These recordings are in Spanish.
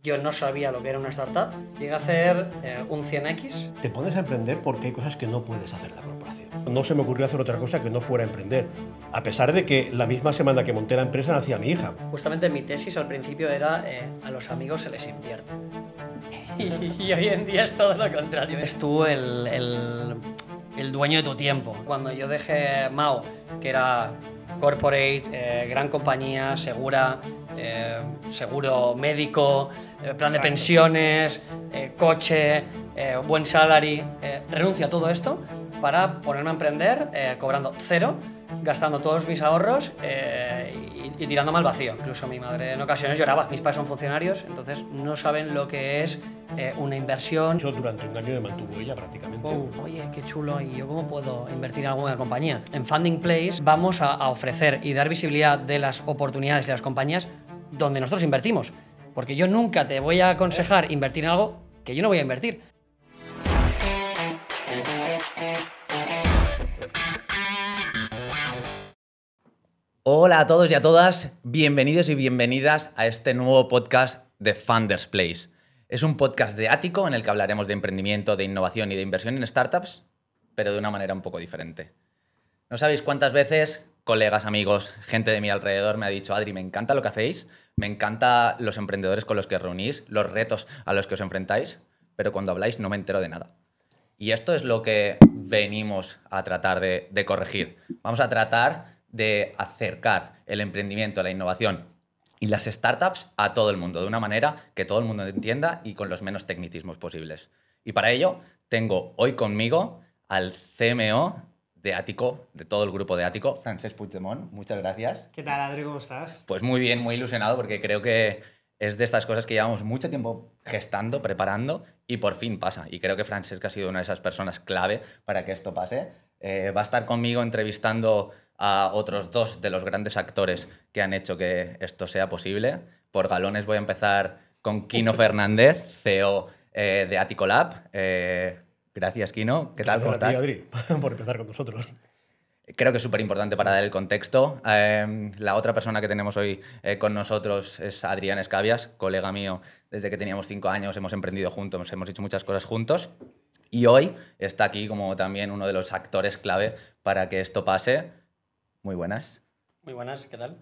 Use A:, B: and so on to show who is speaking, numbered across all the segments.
A: Yo no sabía lo que era una startup. Llegué a hacer un 100X.
B: Te pones a emprender porque hay cosas que no puedes hacer en la corporación. No se me ocurrió hacer otra cosa que no fuera emprender. A pesar de que la misma semana que monté la empresa nacía mi hija.
A: Justamente mi tesis al principio era a los amigos se les invierte. Y hoy en día es todo lo contrario. Es tú el dueño de tu tiempo. Cuando yo dejé Mao, que era corporate, gran compañía, segura, seguro médico, plan de pensiones, coche, buen salary, renuncio a todo esto para ponerme a emprender cobrando cero, gastando todos mis ahorros y tirándome al vacío. Incluso mi madre en ocasiones lloraba. Mis padres son funcionarios, entonces no saben lo que es una inversión.
B: Yo durante un año me mantuvo ella prácticamente.
A: Oye, qué chulo, ¿y yo cómo puedo invertir en alguna compañía? En Funding Place vamos a ofrecer y dar visibilidad de las oportunidades y las compañías donde nosotros invertimos. Porque yo nunca te voy a aconsejar invertir en algo que yo no voy a invertir.
C: Hola a todos y a todas, bienvenidos y bienvenidas a este nuevo podcast de Funders Place. Es un podcast de Ático en el que hablaremos de emprendimiento, de innovación y de inversión en startups, pero de una manera un poco diferente. No sabéis cuántas veces colegas, amigos, gente de mi alrededor me ha dicho: Adri, me encanta lo que hacéis, me encanta los emprendedores con los que os reunís, los retos a los que os enfrentáis, pero cuando habláis no me entero de nada. Y esto es lo que venimos a tratar de corregir. Vamos a tratar de acercar el emprendimiento, la innovación y las startups a todo el mundo, de una manera que todo el mundo entienda y con los menos tecnicismos posibles. Y para ello tengo hoy conmigo al CMO de Ático, de todo el grupo de Ático, Francesc Puigdemont. Muchas gracias.
D: ¿Qué tal, Adri? ¿Cómo estás?
C: Pues muy bien, muy ilusionado, porque creo que es de estas cosas que llevamos mucho tiempo gestando, preparando, y por fin pasa. Y creo que Francesc ha sido una de esas personas clave para que esto pase. Va a estar conmigo entrevistando a otros dos de los grandes actores que han hecho que esto sea posible. Por galones voy a empezar con Quino Fernández, CEO de Ático Lab. Gracias, Quino. ¿Qué tal? ¿Cómo estás?
B: Gracias a ti, Adri, por empezar con nosotros.
C: Creo que es súper importante para dar el contexto. La otra persona que tenemos hoy con nosotros es Adrián Escabias, colega mío desde que teníamos 5 años. Hemos emprendido juntos, hemos hecho muchas cosas juntos. Y hoy está aquí como también uno de los actores clave para que esto pase. Muy buenas.
A: Muy buenas, ¿qué tal?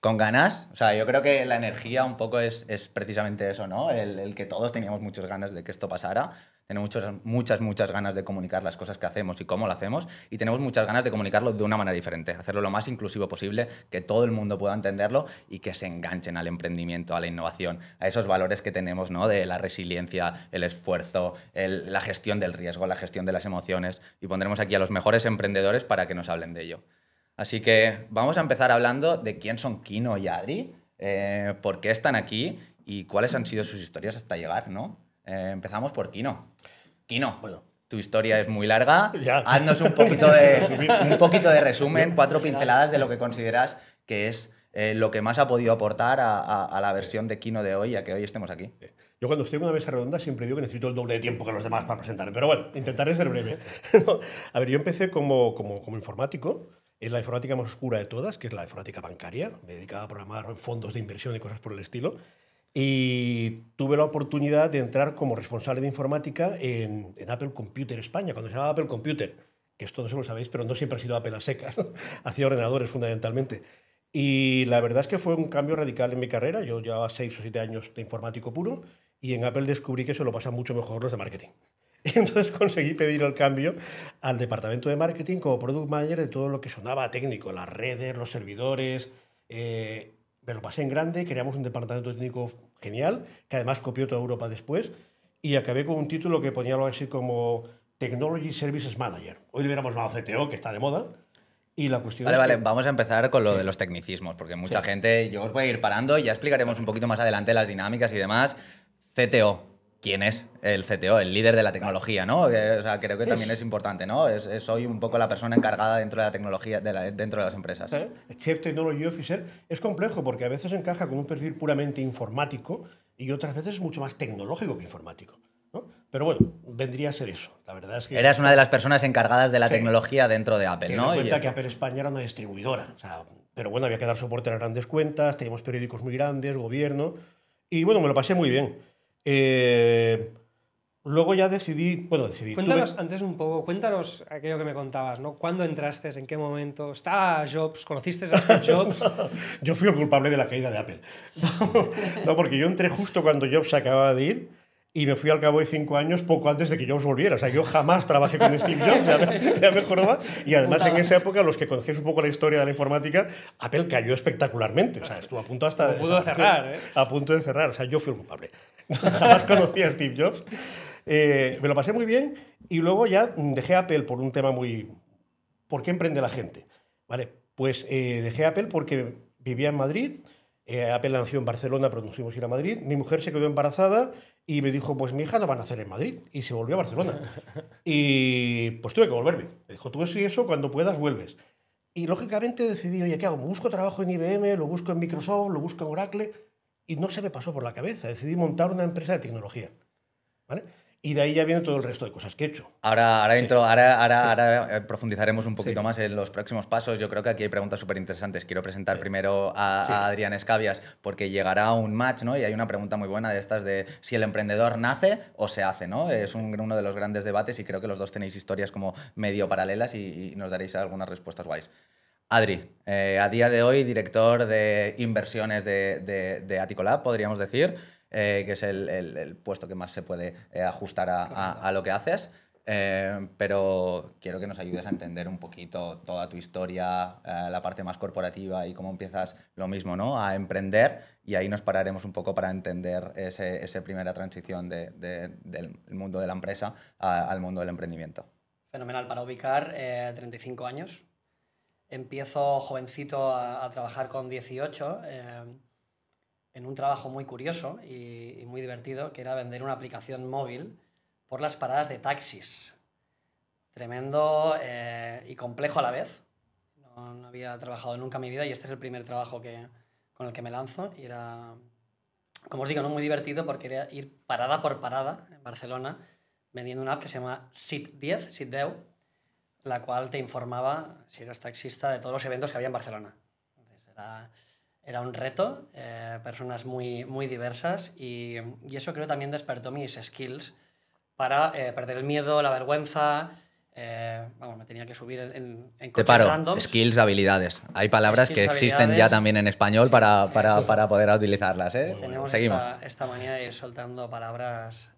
C: ¿Con ganas? O sea, yo creo que la energía un poco es precisamente eso, ¿no? El que todos teníamos muchas ganas de que esto pasara. Tenemos muchas ganas de comunicar las cosas que hacemos y cómo lo hacemos. Y tenemos muchas ganas de comunicarlo de una manera diferente. Hacerlo lo más inclusivo posible, que todo el mundo pueda entenderlo y que se enganchen al emprendimiento, a la innovación, a esos valores que tenemos, ¿no? De la resiliencia, el esfuerzo, la gestión del riesgo, la gestión de las emociones. Y pondremos aquí a los mejores emprendedores para que nos hablen de ello. Así que vamos a empezar hablando de quién son Quino y Adri, por qué están aquí y cuáles han sido sus historias hasta llegar, ¿no? Empezamos por Quino. Quino, bueno, tu historia es muy larga.
B: Ya.
C: Haznos un poquito de resumen, 4 pinceladas de lo que consideras que es lo que más ha podido aportar a la versión de Quino de hoy, a que hoy estemos aquí.
B: Yo cuando estoy en una mesa redonda siempre digo que necesito el doble de tiempo que los demás para presentarme. Pero bueno, intentaré ser breve. A ver, yo empecé como informático. Es la informática más oscura de todas, que es la informática bancaria. Me dedicaba a programar fondos de inversión y cosas por el estilo. Y tuve la oportunidad de entrar como responsable de informática en Apple Computer España, cuando se llamaba Apple Computer. Que esto no sé si lo sabéis, pero no siempre ha sido Apple a secas, ¿no? Hacía ordenadores fundamentalmente. Y la verdad es que fue un cambio radical en mi carrera. Yo llevaba 6 o 7 años de informático puro y en Apple descubrí que se lo pasan mucho mejor los de marketing. Y entonces conseguí pedir el cambio al departamento de marketing como product manager de todo lo que sonaba técnico, las redes, los servidores. Me lo pasé en grande, creamos un departamento técnico genial, que además copió toda Europa después, y acabé con un título que ponía algo así como Technology Services Manager. Hoy le hubiéramos llamado CTO, que está de moda. Y la cuestión
C: Vale,
B: es
C: vale,
B: que...
C: vamos a empezar con lo de los tecnicismos, porque mucha gente, yo os voy a ir parando y ya explicaremos un poquito más adelante las dinámicas y demás. CTO. ¿Quién es el CTO? El líder de la tecnología, ¿no? O sea, creo que también es importante, ¿no? Soy un poco la persona encargada dentro de la tecnología, dentro de las empresas.
B: Chief Technology Officer es complejo porque a veces encaja con un perfil puramente informático y otras veces es mucho más tecnológico que informático, ¿no? Pero bueno, vendría a ser eso. La verdad es que...
C: Eras una de las personas encargadas de la tecnología dentro de Apple, ¿no?
B: Ten en cuenta que Apple España era una distribuidora. O sea, pero bueno, había que dar soporte a las grandes cuentas, teníamos periódicos muy grandes, gobierno... Y bueno, me lo pasé muy bien. Luego ya decidí.
D: Cuéntanos antes un poco, cuéntanos aquello que me contabas, ¿no? ¿Cuándo entraste? ¿En qué momento? ¿Estaba Jobs? ¿Conociste a Steve Jobs?
B: Yo fui el culpable de la caída de Apple. No, porque yo entré justo cuando Jobs se acababa de ir y me fui al cabo de 5 años, poco antes de que Jobs volviera. O sea, yo jamás trabajé con Steve Jobs, ya me joroba. Y además, en esa época, los que conocéis un poco la historia de la informática, Apple cayó espectacularmente. O sea, estuvo a punto hasta de
D: pudo cerrar, ¿eh?
B: A punto de cerrar. O sea, yo fui el culpable. Jamás conocí a Steve Jobs. Me lo pasé muy bien y luego ya dejé Apple por un tema muy... ¿Por qué emprende la gente? Vale, pues dejé Apple porque vivía en Madrid, Apple nació en Barcelona, pero nos fuimos a ir a Madrid, mi mujer se quedó embarazada y me dijo, pues mi hija la van a hacer en Madrid, y se volvió a Barcelona. Y pues tuve que volverme. Me dijo, tú eso y eso, cuando puedas vuelves. Y lógicamente decidí, oye, ¿qué hago? ¿Busco trabajo en IBM? ¿Lo busco en Microsoft? ¿Lo busco en Oracle? Y no se me pasó por la cabeza. Decidí montar una empresa de tecnología. ¿Vale? Y de ahí ya viene todo el resto de cosas que he hecho.
C: Ahora profundizaremos un poquito más en los próximos pasos. Yo creo que aquí hay preguntas súper interesantes. Quiero presentar primero a Adrián Escabias porque llegará un match, ¿no? Y hay una pregunta muy buena de estas de si el emprendedor nace o se hace, ¿no? Es uno de los grandes debates y creo que los dos tenéis historias como medio paralelas y nos daréis algunas respuestas guays. Adri, a día de hoy director de inversiones de Aticolab, podríamos decir. Que es el puesto que más se puede ajustar a lo que haces. Pero quiero que nos ayudes a entender un poquito toda tu historia, la parte más corporativa y cómo empiezas lo mismo, ¿no? A emprender, y ahí nos pararemos un poco para entender esa primera transición del mundo de la empresa al mundo del emprendimiento.
A: Fenomenal. Para ubicar, 35 años. Empiezo jovencito a trabajar con 18. En un trabajo muy curioso y muy divertido, que era vender una aplicación móvil por las paradas de taxis. Tremendo y complejo a la vez. No había trabajado nunca en mi vida y este es el primer trabajo con el que me lanzo. Y era, como os digo, no muy divertido porque era ir parada por parada en Barcelona vendiendo una app que se llama Sit10, Sit10, la cual te informaba, si eras taxista, de todos los eventos que había en Barcelona. Entonces, era un reto, personas muy, muy diversas y eso creo también despertó mis skills para perder el miedo, la vergüenza. Me tenía que subir en
C: Te
A: coches
C: paro,
A: randoms.
C: skills, habilidades. Hay palabras
A: Skills,
C: que existen
A: habilidades.
C: ya también en español para poder utilizarlas.
A: Tenemos
C: Seguimos.
A: esta manía de ir soltando palabras.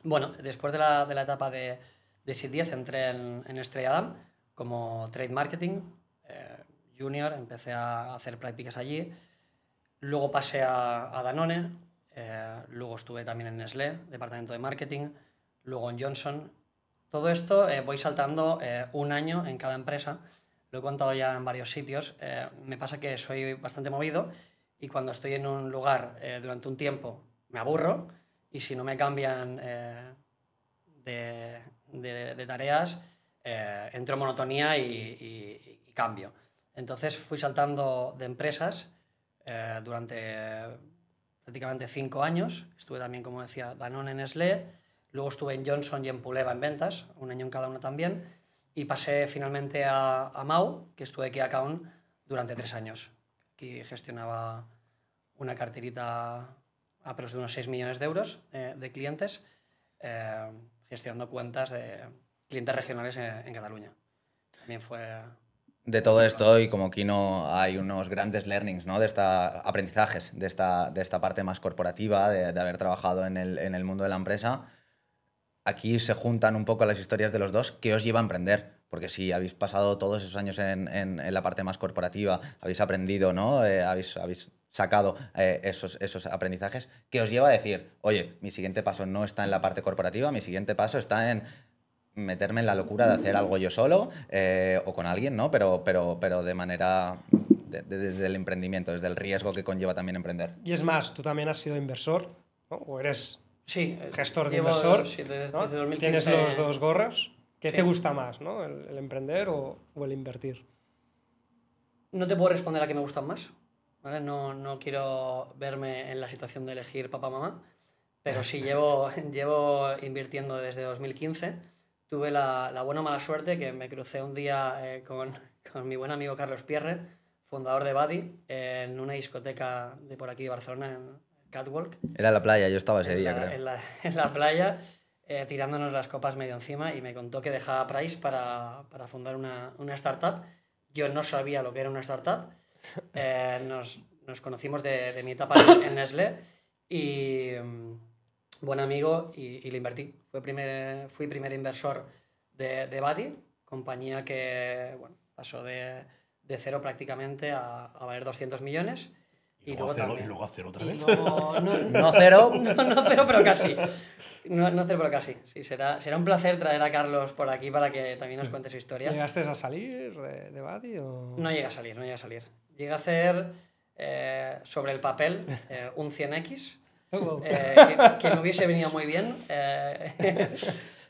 A: Bueno, después de la etapa de Sit10 entré en Estrella Damm como trade marketing. Junior, empecé a hacer prácticas allí, luego pasé a Danone, luego estuve también en Nestlé, departamento de marketing, luego en Johnson. Todo esto voy saltando un año en cada empresa, lo he contado ya en varios sitios. Me pasa que soy bastante movido y cuando estoy en un lugar durante un tiempo me aburro y si no me cambian de tareas entro en monotonía y cambio. Entonces fui saltando de empresas durante prácticamente 5 años. Estuve también, como decía, Danone, en Nestlé. Luego estuve en Johnson y en Puleva en ventas, un año en cada una también. Y pasé finalmente a Mau, que estuve aquí account durante 3 años. Aquí gestionaba una carterita a de unos 6 millones de euros de clientes, gestionando cuentas de clientes regionales en Cataluña. También fue...
C: De todo esto, y como Kino, hay unos grandes learnings, ¿no? Aprendizajes de esta parte más corporativa, de haber trabajado en el mundo de la empresa. Aquí se juntan un poco las historias de los dos. ¿Qué os lleva a emprender? Porque si habéis pasado todos esos años en la parte más corporativa, habéis aprendido, ¿no? Habéis sacado esos aprendizajes. ¿Qué os lleva a decir, oye, mi siguiente paso no está en la parte corporativa, mi siguiente paso está en meterme en la locura de hacer algo yo solo o con alguien, ¿no? Pero de manera desde el emprendimiento, desde el riesgo que conlleva también emprender.
D: Y es más, tú también has sido inversor, ¿no? O eres gestor de
A: llevo,
D: inversor.
A: Sí, desde
D: ¿no?
A: 2015,
D: tienes los dos gorros. ¿Qué
A: sí.
D: te gusta más, ¿no? ¿El emprender o el invertir?
A: No te puedo responder a qué me gustan más, ¿vale? No quiero verme en la situación de elegir papá-mamá, pero sí llevo invirtiendo desde 2015. Tuve la buena o mala suerte que me crucé un día con mi buen amigo Carlos Pierre, fundador de Buddy, en una discoteca de por aquí de Barcelona, catwalk.
C: Era la playa, yo estaba ese día, creo.
A: En la playa, tirándonos las copas medio encima, y me contó que dejaba Price para fundar una startup. Yo no sabía lo que era una startup. Nos conocimos de mi etapa en Nestlé y buen amigo y le invertí. Fui primer inversor de Buddy, compañía que pasó de cero prácticamente a valer 200 millones. Y luego
B: a cero otra vez.
C: No cero.
A: No cero, pero casi. No cero, pero casi. Sí, será un placer traer a Carlos por aquí para que también nos cuente su historia.
D: ¿Llegaste a salir de Buddy o...?
A: No llega a salir. Llega a hacer sobre el papel un 100X, que me hubiese venido muy bien.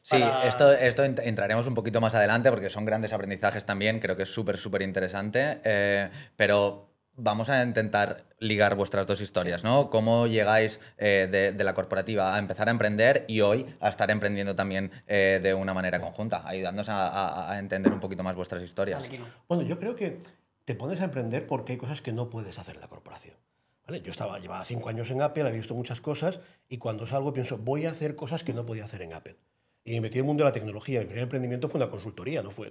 C: Sí, esto entraremos un poquito más adelante porque son grandes aprendizajes también, creo que es súper interesante, pero vamos a intentar ligar vuestras dos historias, ¿no? Cómo llegáis de la corporativa a empezar a emprender y hoy a estar emprendiendo también de una manera conjunta, ayudándonos a entender un poquito más vuestras historias.
B: Bueno, yo creo que te pones a emprender porque hay cosas que no puedes hacer en la corporación. ¿Vale? Yo llevaba 5 años en Apple, había visto muchas cosas y cuando salgo pienso, voy a hacer cosas que no podía hacer en Apple. Y me metí en el mundo de la tecnología. Mi primer emprendimiento fue una consultoría, no fue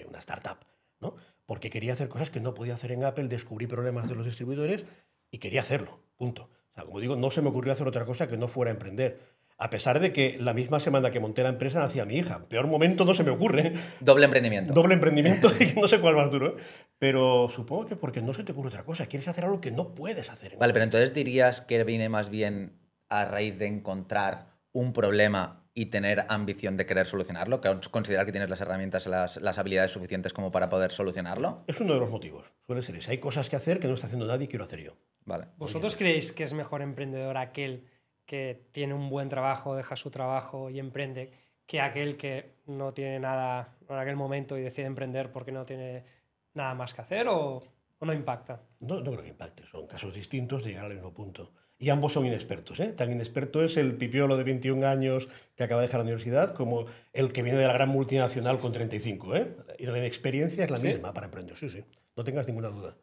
B: una startup, ¿no? Porque quería hacer cosas que no podía hacer en Apple, descubrí problemas de los distribuidores y quería hacerlo, punto. O sea, como digo, no se me ocurrió hacer otra cosa que no fuera emprender. A pesar de que la misma semana que monté la empresa nací a mi hija. Peor momento no se me ocurre.
C: Doble emprendimiento.
B: Doble emprendimiento y no sé cuál más duro. Pero supongo que porque no se te ocurre otra cosa. Quieres hacer algo que no puedes hacer.
C: Vale, pero entonces dirías que viene más bien a raíz de encontrar un problema y tener ambición de querer solucionarlo, que considerar que tienes las herramientas, las habilidades suficientes como para poder solucionarlo.
B: Es uno de los motivos. Suele ser ese. Hay cosas que hacer que no está haciendo nadie y quiero hacer yo.
C: Vale.
D: ¿Vosotros creéis que es mejor emprendedor aquel que tiene un buen trabajo, deja su trabajo y emprende, que aquel que no tiene nada en aquel momento y decide emprender porque no tiene nada más que hacer o no impacta?
B: No creo que impacte. Son casos distintos de llegar al mismo punto. Y ambos son inexpertos, ¿eh? Tan inexperto es el pipiolo de 21 años que acaba de dejar la universidad como el que viene de la gran multinacional con 35, ¿eh? Y la inexperiencia es la misma para emprender, sí. No tengas ninguna duda.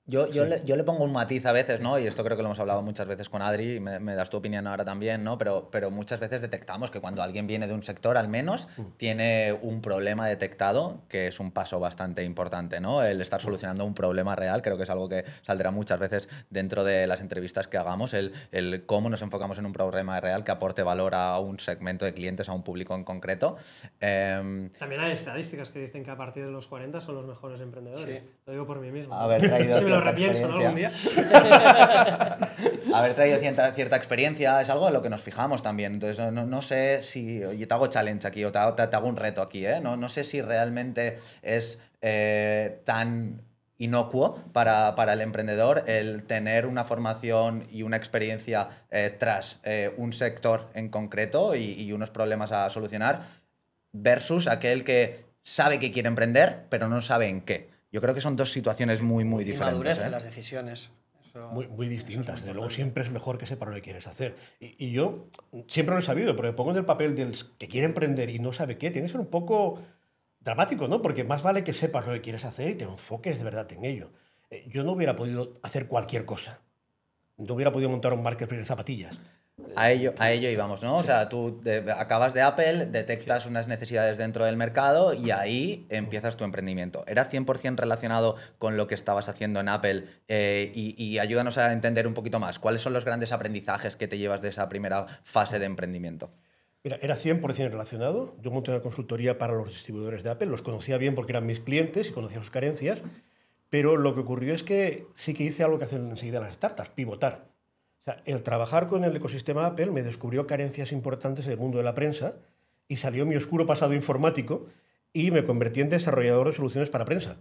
C: Yo le pongo un matiz a veces, ¿no? Y esto creo que lo hemos hablado muchas veces con Adri, y me das tu opinión ahora también, ¿no? Pero muchas veces detectamos que cuando alguien viene de un sector, al menos, tiene un problema detectado, que es un paso bastante importante, ¿no? El estar solucionando un problema real, creo que es algo que saldrá muchas veces dentro de las entrevistas que hagamos, el cómo nos enfocamos en un problema real que aporte valor a un segmento de clientes, a un público en concreto.
D: También hay estadísticas que dicen que a partir de los 40 son los mejores emprendedores. Sí. Lo digo por mí mismo.
C: Haber traído
D: lo repienso, ¿no? Algún día.
C: Haber traído cierta experiencia es algo en lo que nos fijamos también. Entonces, no sé si... Yo te hago challenge aquí o te hago un reto aquí, ¿eh? No sé si realmente es tan inocuo para el emprendedor el tener una formación y una experiencia tras un sector en concreto y unos problemas a solucionar versus aquel que sabe que quiere emprender pero no sabe en qué. Yo creo que son dos situaciones muy diferentes.
A: Y madurez en las decisiones.
B: Muy distintas. Desde luego siempre es mejor que sepa lo que quieres hacer. Y yo siempre lo he sabido, pero me pongo en el papel del que quiere emprender y no sabe qué. Tiene que ser un poco dramático, ¿no? Porque más vale que sepas lo que quieres hacer y te enfoques de verdad en ello. Yo no hubiera podido hacer cualquier cosa. No hubiera podido montar un marketplace de zapatillas.
C: A ello íbamos, ¿no? Sí. O sea, tú acabas de Apple, detectas unas necesidades dentro del mercado y ahí empiezas tu emprendimiento. ¿Era 100% relacionado con lo que estabas haciendo en Apple? Y ayúdanos a entender un poquito más. ¿Cuáles son los grandes aprendizajes que te llevas de esa primera fase de emprendimiento?
B: Mira, era 100% relacionado. Yo monté una consultoría para los distribuidores de Apple. Los conocía bien porque eran mis clientes y conocía sus carencias. Pero lo que ocurrió es que sí que hice algo que hacen enseguida las startups, pivotar. O sea, el trabajar con el ecosistema Apple me descubrió carencias importantes en el mundo de la prensa y salió mi oscuro pasado informático y me convertí en desarrollador de soluciones para prensa.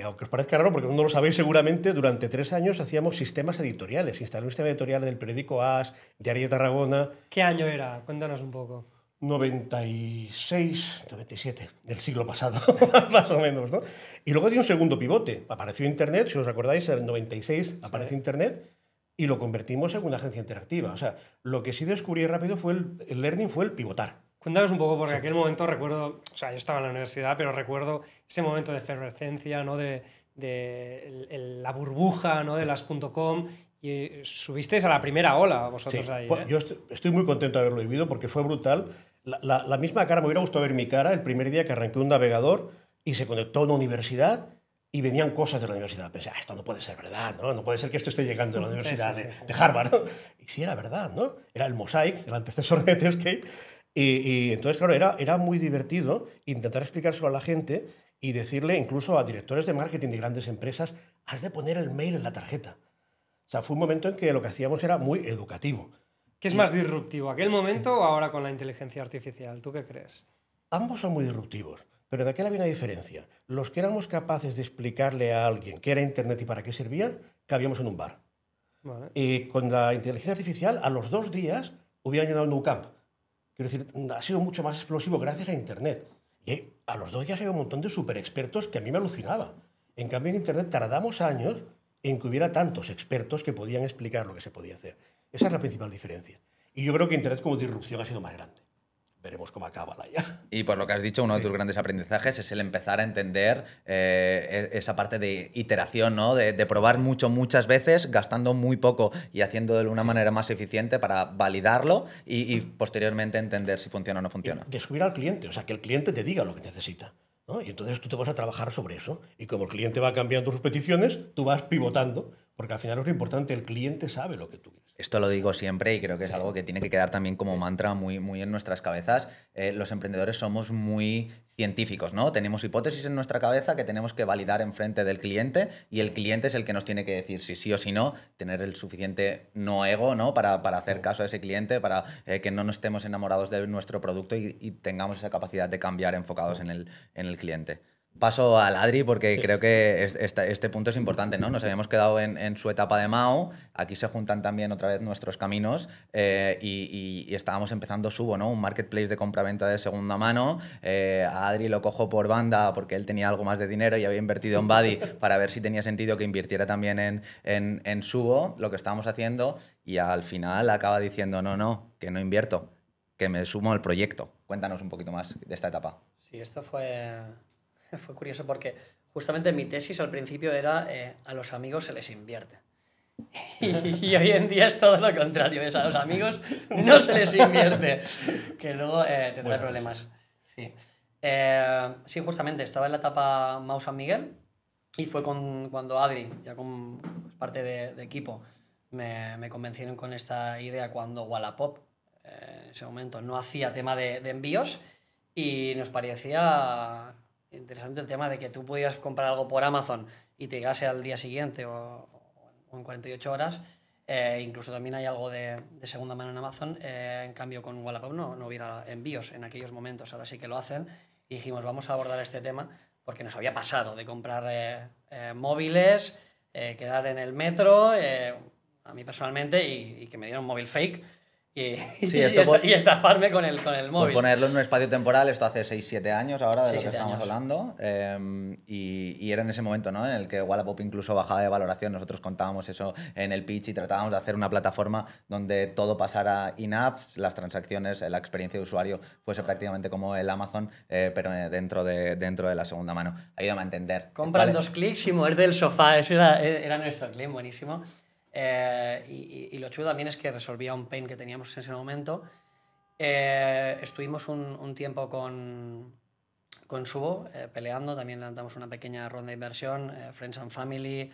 B: Aunque os parezca raro, porque no lo sabéis seguramente, durante 3 años hacíamos sistemas editoriales. Instalé un sistema editorial del periódico AS, Diario de Tarragona.
D: ¿Qué año era? Cuéntanos un poco.
B: 96, 97, del siglo pasado, más o menos, ¿no? Y luego dio un segundo pivote. Apareció Internet, si os acordáis, en el 96 apareció Internet. Y lo convertimos en una agencia interactiva. O sea, lo que sí descubrí rápido fue el learning, fue el pivotar.
D: Cuéntanos un poco, porque en aquel momento recuerdo, o sea, yo estaba en la universidad, pero recuerdo ese momento de efervescencia, ¿no? de la burbuja, ¿no? De las .com, Y subisteis a la primera ola vosotros
B: Sí.
D: ahí.
B: Yo estoy muy contento de haberlo vivido porque fue brutal. La misma cara, me hubiera gustado ver mi cara el primer día que arranqué un navegador y se conectó a una universidad y venían cosas de la universidad. Pensé, esto no puede ser verdad, ¿no? No puede ser que esto esté llegando de la universidad
D: sí.
B: de Harvard, ¿no? Y sí era verdad, ¿no? Era el Mosaic, el antecesor de Netscape. Y entonces, claro, era muy divertido intentar explicárselo a la gente y decirle incluso a directores de marketing de grandes empresas, has de poner el mail en la tarjeta. O sea, fue un momento en que lo que hacíamos era muy educativo.
D: ¿Qué es más disruptivo, aquel momento o ahora con la inteligencia artificial? ¿Tú qué crees?
B: Ambos son muy disruptivos, pero de aquel había una diferencia. Los que éramos capaces de explicarle a alguien qué era Internet y para qué servía, cabíamos en un bar.
D: Vale.
B: Y con la inteligencia artificial, a los 2 días, hubieran llenado el Nou Camp. Quiero decir, ha sido mucho más explosivo gracias a Internet. Y a los 2 días hay un montón de super expertos que a mí me alucinaba. En cambio, en Internet tardamos años en que hubiera tantos expertos que podían explicar lo que se podía hacer. Esa es la principal diferencia. Y yo creo que Internet como disrupción ha sido más grande. Veremos cómo acaba la IA.
C: Y por lo que has dicho, uno de tus grandes aprendizajes es el empezar a entender esa parte de iteración, ¿no? De probar muchas veces, gastando muy poco y haciéndolo de una manera más eficiente para validarlo y posteriormente entender si funciona o no funciona.
B: Descubrir al cliente, o sea, que el cliente te diga lo que necesita, ¿no? Y entonces tú te vas a trabajar sobre eso. Y como el cliente va cambiando sus peticiones, tú vas pivotando, porque al final es lo importante, el cliente sabe lo que tú quieres.
C: Esto lo digo siempre y creo que es algo que tiene que quedar también como mantra muy en nuestras cabezas. Los emprendedores somos muy científicos, ¿no? Tenemos hipótesis en nuestra cabeza que tenemos que validar enfrente del cliente y el cliente es el que nos tiene que decir si sí o si no, tener el suficiente no ego, ¿no? Para hacer caso a ese cliente, para que no nos estemos enamorados de nuestro producto y tengamos esa capacidad de cambiar enfocados en el cliente. Paso al Adri porque creo que este punto es importante, ¿no? Nos habíamos quedado en su etapa de Mao, aquí se juntan también otra vez nuestros caminos y estábamos empezando Subo, ¿no? Un marketplace de compra-venta de segunda mano. A Adri lo cojo por banda porque él tenía algo más de dinero y había invertido en Buddy para ver si tenía sentido que invirtiera también en Subo, lo que estábamos haciendo, y al final acaba diciendo, no, que no invierto, que me sumo al proyecto. Cuéntanos un poquito más de esta etapa.
A: Sí, esto fue curioso porque justamente mi tesis al principio era a los amigos se les invierte. Y hoy en día es todo lo contrario, es a los amigos no se les invierte, que luego tendrá problemas. Sí. Sí, justamente estaba en la etapa Mau San Miguel y fue cuando Adri, ya con parte de equipo, me convencieron con esta idea cuando Wallapop en ese momento no hacía tema de envíos y nos parecía interesante el tema de que tú pudieras comprar algo por Amazon y te llegase al día siguiente o en 48 horas. Incluso también hay algo de segunda mano en Amazon. En cambio, con Wallapop no hubiera envíos en aquellos momentos. Ahora sí que lo hacen. Y dijimos, vamos a abordar este tema porque nos había pasado de comprar móviles, quedar en el metro, a mí personalmente, y que me dieran un móvil fake.
C: Sí,
A: y estafarme con el móvil.
C: Por ponerlo en un espacio temporal, esto hace 6-7 años ahora de lo que estamos hablando. Y era en ese momento, ¿no? En el que Wallapop incluso bajaba de valoración. Nosotros contábamos eso en el pitch y tratábamos de hacer una plataforma donde todo pasara in-app, las transacciones, la experiencia de usuario fuese prácticamente como el Amazon, pero dentro de la segunda mano. Ayúdame a entender.
A: Compra en 2 clics y moverte del sofá. Eso era nuestro claim, buenísimo. Y lo chulo también es que resolvía un pain que teníamos en ese momento. Estuvimos un tiempo con Subo peleando, también levantamos una pequeña ronda de inversión, Friends and Family.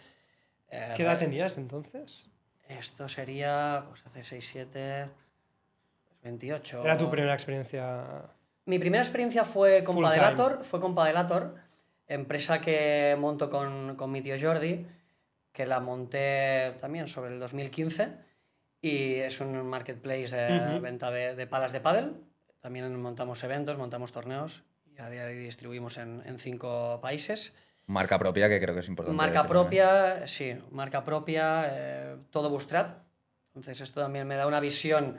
D: ¿Qué edad tenías entonces?
A: Esto sería pues, hace 6, 7, 28.
D: ¿Era tu primera experiencia?
A: Mi primera experiencia fue con Padelator, empresa que monto con mi tío Jordi, que la monté también sobre el 2015 y es un marketplace de venta de palas de pádel. También montamos eventos, montamos torneos y a día de hoy distribuimos en 5 países.
C: Marca propia, que creo que es importante.
A: Marca propia, sí, marca propia, todo bootstrap. Entonces esto también me da una visión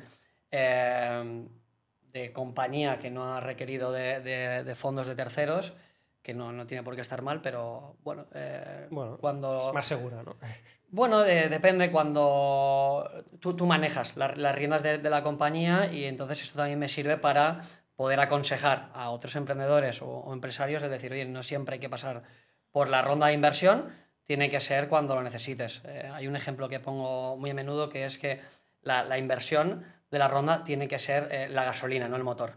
A: de compañía que no ha requerido de fondos de terceros, que no tiene por qué estar mal, pero bueno, cuando...
D: Es más segura, ¿no?
A: Bueno, depende cuando tú manejas las riendas de la compañía y entonces esto también me sirve para poder aconsejar a otros emprendedores o empresarios, es decir, oye, no siempre hay que pasar por la ronda de inversión, tiene que ser cuando lo necesites. Hay un ejemplo que pongo muy a menudo, que es que la inversión de la ronda tiene que ser la gasolina, no el motor.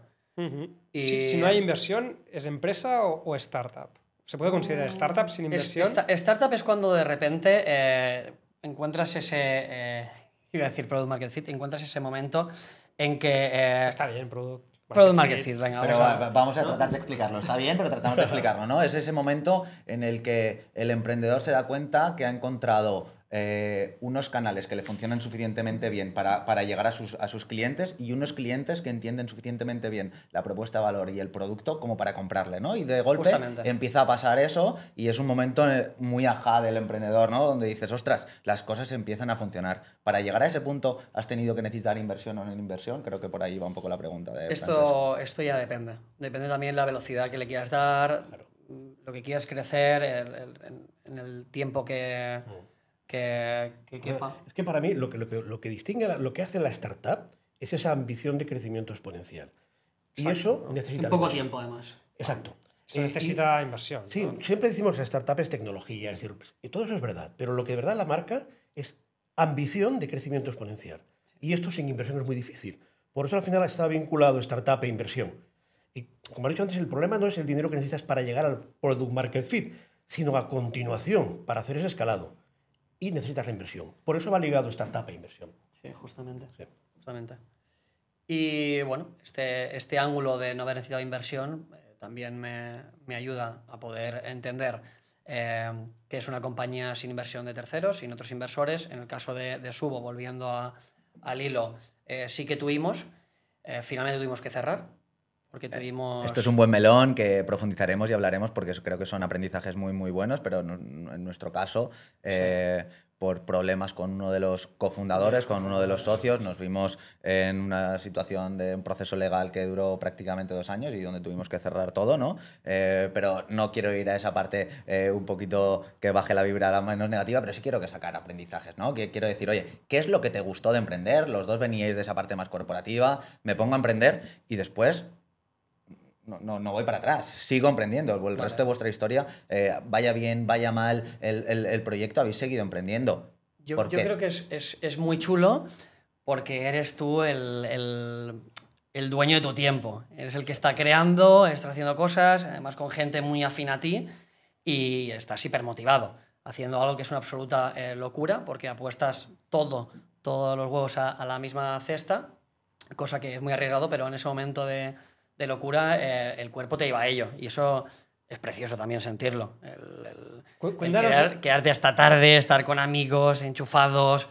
A: Y...
D: Si no hay inversión, ¿es empresa o startup? ¿Se puede considerar startup sin inversión?
A: Startup es cuando de repente encuentras ese... iba a decir Product Market Fit, encuentras ese momento en que...
D: Está bien, Product
A: Market Fit, venga,
C: Pero
A: vamos
C: a tratar de explicarlo. Está bien, pero tratamos de explicarlo, ¿no? Es ese momento en el que el emprendedor se da cuenta que ha encontrado unos canales que le funcionan suficientemente bien para llegar a sus clientes y unos clientes que entienden suficientemente bien la propuesta de valor y el producto como para comprarle, ¿no? Y de golpe empieza a pasar eso y es un momento muy ajá del emprendedor, ¿no? Donde dices, ostras, las cosas empiezan a funcionar. Para llegar a ese punto, ¿has tenido que necesitar inversión o no inversión? Creo que por ahí va un poco la pregunta de
A: Esto ya depende. Depende también la velocidad que le quieras dar, lo que quieras crecer, en el tiempo que quepa.
B: Es que para mí lo que distingue, lo que hace la startup es esa ambición de crecimiento exponencial. Y eso necesita...
A: En poco tiempo, además.
B: Exacto.
D: Se necesita inversión.
B: Sí, ¿no? Siempre decimos que startup es tecnología, es decir, y todo eso es verdad, pero lo que de verdad la marca es ambición de crecimiento exponencial. Y esto sin inversión es muy difícil. Por eso al final está vinculado startup e inversión. Y como he dicho antes, el problema no es el dinero que necesitas para llegar al Product Market Fit, sino a continuación, para hacer ese escalado. Y necesitas la inversión. Por eso va ligado startup e inversión.
A: Sí, justamente. Sí. Justamente. Y bueno, este ángulo de no haber necesitado inversión también me ayuda a poder entender que es una compañía sin inversión de terceros, sin otros inversores. En el caso de Subo, volviendo al hilo, sí que finalmente tuvimos que cerrar. Porque tuvimos...
C: Esto es un buen melón que profundizaremos y hablaremos porque creo que son aprendizajes muy, muy buenos, pero en nuestro caso, por problemas con uno de los cofundadores, con uno de los socios, nos vimos en una situación de un proceso legal que duró prácticamente 2 años y donde tuvimos que cerrar todo, ¿no? Pero no quiero ir a esa parte un poquito que baje la vibra a la menos negativa, pero sí quiero que sacar aprendizajes, ¿no? Que quiero decir, oye, ¿qué es lo que te gustó de emprender? Los dos veníais de esa parte más corporativa, me pongo a emprender y después... No voy para atrás, sigo emprendiendo. El resto de vuestra historia, vaya bien, vaya mal el proyecto, habéis seguido emprendiendo.
A: Yo creo que es muy chulo porque eres tú el dueño de tu tiempo. Eres el que está creando, está haciendo cosas, además con gente muy afín a ti y estás hipermotivado, haciendo algo que es una absoluta locura porque apuestas todos los huevos a la misma cesta, cosa que es muy arriesgado, pero en ese momento de locura, el cuerpo te lleva a ello. Y eso es precioso también sentirlo. Quedarte hasta tarde, estar con amigos, enchufados,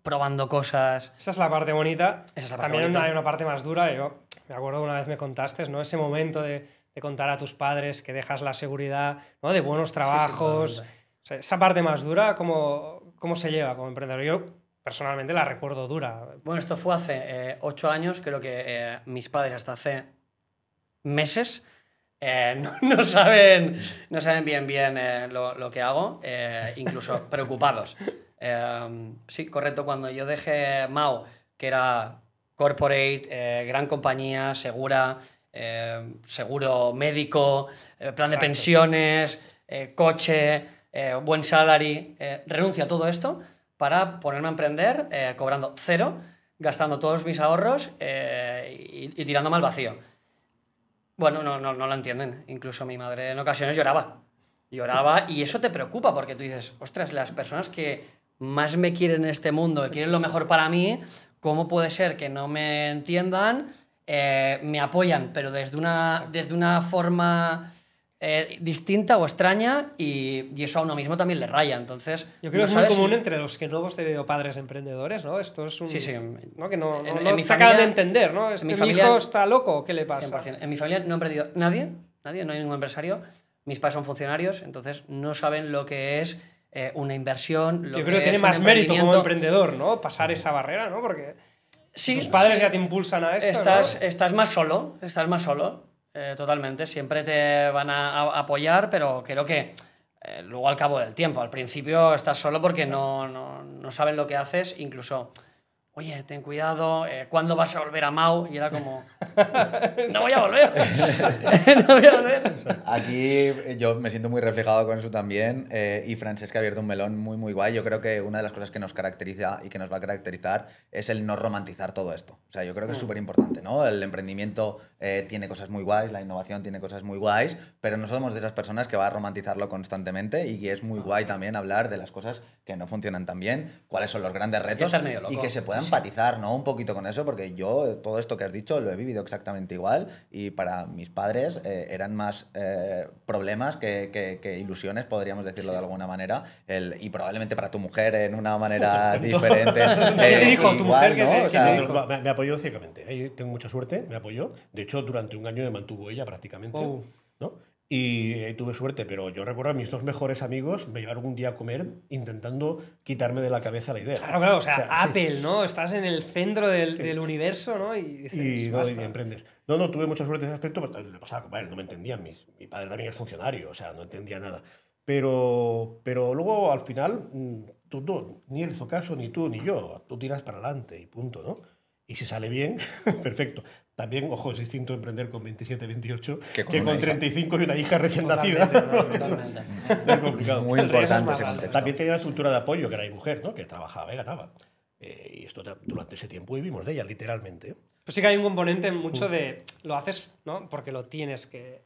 A: probando cosas.
D: Esa es la parte bonita. También
A: bonita.
D: Hay una parte más dura. Yo me acuerdo una vez me contaste, ¿no? Ese momento de contar a tus padres que dejas la seguridad, ¿no? De buenos trabajos.
A: Sí,
D: o sea, esa parte más dura, ¿cómo se lleva como emprendedor? Yo personalmente la recuerdo dura.
A: Bueno, esto fue hace 8 años. Creo que mis padres hasta hace meses no saben bien lo que hago, incluso preocupados. Sí, correcto, cuando yo dejé Mao, que era corporate, gran compañía, segura, seguro médico, plan de pensiones, coche, buen salary, renuncio a todo esto para ponerme a emprender cobrando 0, gastando todos mis ahorros y tirándome al vacío. Bueno, no lo entienden. Incluso mi madre en ocasiones lloraba y eso te preocupa porque tú dices, ostras, las personas que más me quieren en este mundo, que quieren lo mejor para mí, ¿cómo puede ser que no me entiendan? Me apoyan, pero desde una forma distinta o extraña y eso a uno mismo también le raya. Entonces,
D: yo creo que es muy común entre los que no hemos tenido padres emprendedores, ¿no? Esto es un...
A: Sí.
D: ¿no? Que no
A: mi
D: te acaban
A: familia,
D: de entender, ¿no? ¿Mi hijo está loco? ¿Qué le pasa?
A: 100%. En mi familia no ha emprendido nadie, no hay ningún empresario. Mis padres son funcionarios, entonces no saben lo que es una inversión.
D: Yo creo que tiene más mérito como emprendedor, ¿no? Pasar esa barrera, ¿no? Porque tus padres ya te impulsan a esto,
A: estás más solo. Totalmente, siempre te van a apoyar, pero creo que luego al cabo del tiempo, al principio estás solo porque no saben lo que haces, incluso oye, ten cuidado, ¿cuándo vas a volver a Mau? Y era como, no voy a volver, no voy a volver.
C: Aquí yo me siento muy reflejado con eso también y Francesc ha abierto un melón muy muy guay. Yo creo que una de las cosas que nos caracteriza y que nos va a caracterizar es el no romantizar todo esto. O sea, yo creo que es súper importante, ¿no? El emprendimiento tiene cosas muy guays, la innovación tiene cosas muy guays, pero no somos de esas personas que va a romantizarlo constantemente y que es muy guay también hablar de las cosas que no funcionan tan bien, cuáles son los grandes retos y que se pueda empatizar, ¿no? Un poquito con eso, porque yo todo esto que has dicho lo he vivido exactamente igual y para mis padres eran más problemas que ilusiones, podríamos decirlo de alguna manera, y probablemente para tu mujer en una manera diferente.
D: ¿Qué te dijo tu mujer?
C: ¿no?
D: ¿Qué te dijo?
B: Me apoyó ciegamente. Ahí tengo mucha suerte, me apoyó. De hecho, durante un año me mantuvo ella prácticamente. ¿No? Y tuve suerte, pero yo recuerdo a mis dos mejores amigos me llevaron un día a comer intentando quitarme de la cabeza la idea.
D: Claro, o sea Apple, sí. ¿no? Estás en el centro del universo, ¿no? Y dices,
B: y emprendes. No, tuve mucha suerte en ese aspecto, pero le pasaba, bueno, no me entendían. Mi padre también es funcionario, o sea, no entendía nada. Pero luego, al final, tú ni él hizo caso, ni tú, ni yo. Tú tiras para adelante y punto, ¿no? Y si sale bien, perfecto. También, ojo, es distinto emprender con 27, 28 que con 35 y una hija recién nacida.
A: Totalmente.
B: Es complicado.
C: Muy importante ese contexto.
B: También tenía una estructura de apoyo, que era mi mujer, ¿no? Que trabajaba y ganaba. Y esto durante ese tiempo vivimos de ella, literalmente.
D: Pues sí que hay un componente mucho de lo haces, ¿no? Porque lo tienes que